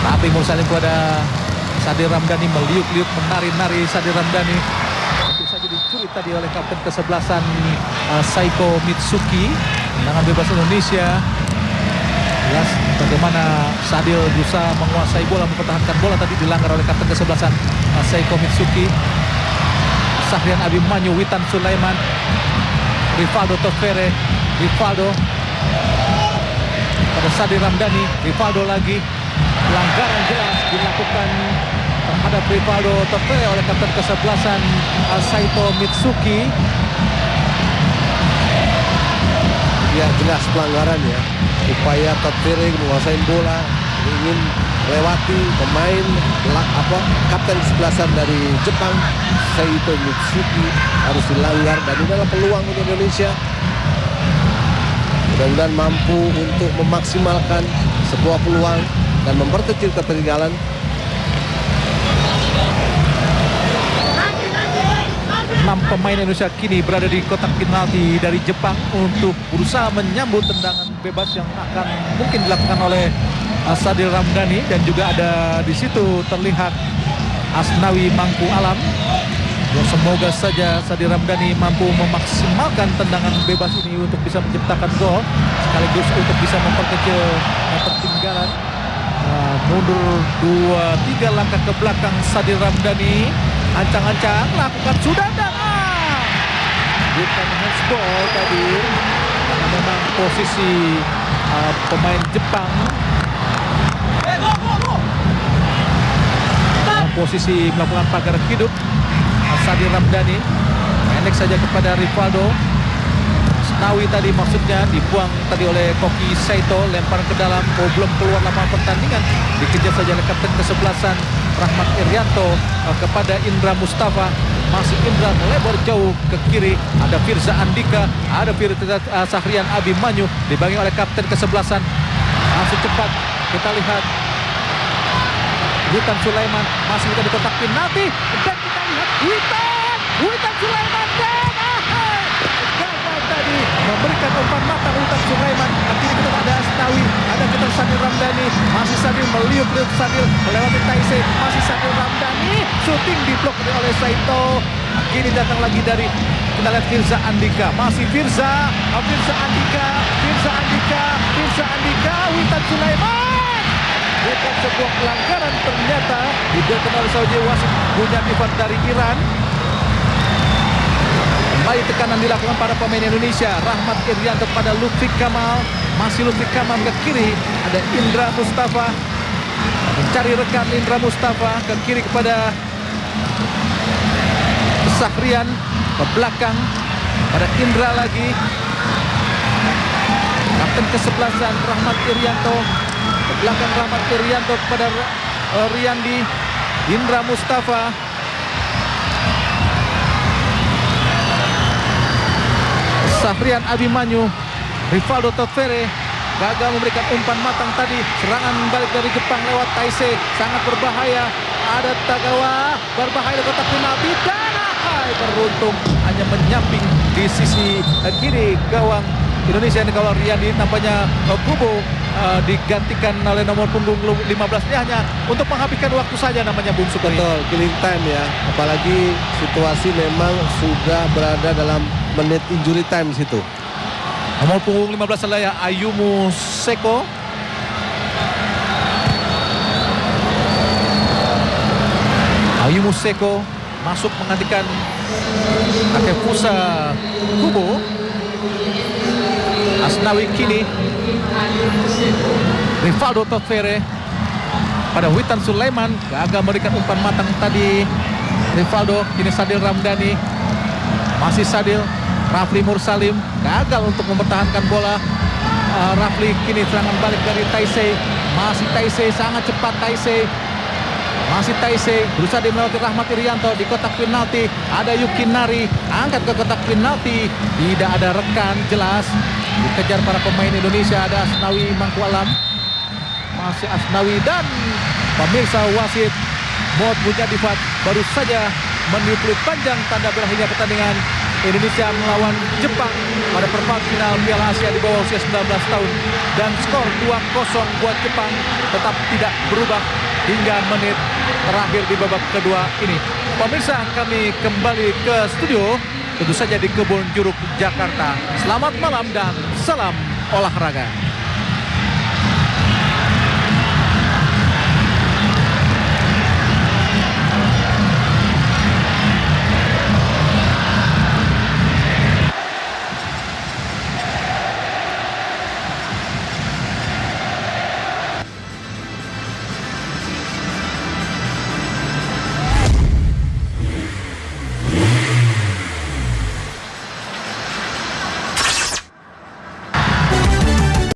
Rafli Mursalim kepada Sadir Ramdhani, meliuk-liuk, menari-nari Sadir Ramdhani. Tentu saja dicuri tadi oleh kapten kesebelasan Saiko Mitsuki. Tendangan bebas Indonesia. Jelas bagaimana Sadil berusaha menguasai bola, mempertahankan bola, tadi dilanggar oleh kapten kesebelasan Saiko Mitsuki. Sahrian Abimanyu, Witan Sulaiman, Rivaldo Tofere, Rivaldo pada Sadir Ramdhani, Rivaldo lagi. Pelanggaran jelas dilakukan terhadap Rivaldo Tofere oleh kapten kesebelasan Saito Mitsuki. Ya, jelas pelanggaran ya. Upaya Todd Ferry menguasai bola, ingin melewati pemain kapten kesebelasan dari Jepang Saito Mitsuki, harus dilanggar, dan ini adalah peluang untuk Indonesia. Mudah-mudahan mampu untuk memaksimalkan sebuah peluang dan memperkecil ketertinggalan. Enam pemain Indonesia kini berada di kotak penalti dari Jepang untuk berusaha menyambut tendangan bebas yang akan mungkin dilakukan oleh Sadir Ramdhani, dan juga ada di situ terlihat Asnawi Mangku Alam. Ya, semoga saja Sadir Ramdhani mampu memaksimalkan tendangan bebas ini untuk bisa menciptakan gol sekaligus untuk bisa memperkecil ketertinggalan. Mundur 2-3 langkah ke belakang Sadir Ramdhani, ancang-ancang lakukan sudah, dan bukan handsball tadi, karena memang posisi pemain Jepang dalam posisi melakukan pagar hidup. Sadir Ramdhani pendek saja kepada Rivaldo. Asnawi tadi maksudnya dibuang tadi oleh Koki Saito, lempar ke dalam, belum keluar lapangan pertandingan, dikejar saja oleh kapten kesebelasan Rahmat Irianto kepada Indra Mustafa. Masih Indra melebar jauh ke kiri, ada Firza Andika, ada Sahrian Abimanyu, dibagi oleh kapten kesebelasan. Masih cepat kita lihat Witan Sulaiman, masih kita di kotak penalti, dan kita lihat Witan Sulaiman, dan gagal tadi memberikan umpan matang Witan Sulaiman. Akhirnya kita ada Asnawi, ada kita Sadir Ramdhani, masih Sadir meliuk-liuk, Sadir melewati Taisei, masih Sadir Ramdhani, syuting diblok oleh Saito. Kini datang lagi dari, kita lihat Firza Andika, masih Firza Andika, Witan Sulaiman. Bukan sebuah pelanggaran, ternyata dibiarkan oleh saudi wasit Bunyan Ivan dari Iran. Kembali tekanan dilakukan para pemain Indonesia. Rahmat Irianto kepada Lutfi Kamal, masih Lutfi Kamal ke kiri, ada Indra Mustafa mencari rekan Indra Mustafa ke kiri kepada Sahrian, ke belakang pada Indra lagi, kapten kesebelasan Rahmat Irianto, ke belakang Rahmat Irianto kepada Riyandi, Indra Mustafa, Sahrian Abimanyu, Rivaldo Tofere gagal memberikan umpan matang tadi. Serangan balik dari Jepang lewat Taisei sangat berbahaya. Ada Tagawa berbahaya di kotak penalti, dan beruntung hanya menyamping di sisi kiri gawang Indonesia. Ini kalau Riyandi nampaknya Kubo digantikan oleh nomor punggung 15. Ini hanya untuk menghabiskan waktu saja namanya, Bung Supri. Betul, killing time ya. Apalagi situasi memang sudah berada dalam menit injury time situ. Nomor punggung 15 adalah Ayumu Seko. Ayumu Seko masuk menggantikan Takefusa Kubo. Asnawi kini Rivaldo Tofere pada Witan Sulaiman, gagal memberikan umpan matang tadi. Rivaldo, kini Sadil Ramdhani, masih Sadil. Rafli Mursalim gagal untuk mempertahankan bola. Rafli kini serangan balik dari Taisei, masih Taisei, sangat cepat Taisei. Masih Taisei berusaha melewati Rahmat Irianto di kotak penalti. Ada Yukinari angkat ke kotak penalti, tidak ada rekan jelas. Dikejar para pemain Indonesia, ada Asnawi Mangkualam. Masih Asnawi dan pemirsa wasit Mod Mujadifat baru saja meniup panjang tanda berakhirnya pertandingan Indonesia melawan Jepang pada perempat final Piala Asia di bawah usia 19 tahun. Dan skor 2-0 buat Jepang tetap tidak berubah hingga menit terakhir di babak kedua ini. Pemirsa, kami kembali ke studio, tentu saja di Kebun Juruk, Jakarta. Selamat malam dan salam olahraga.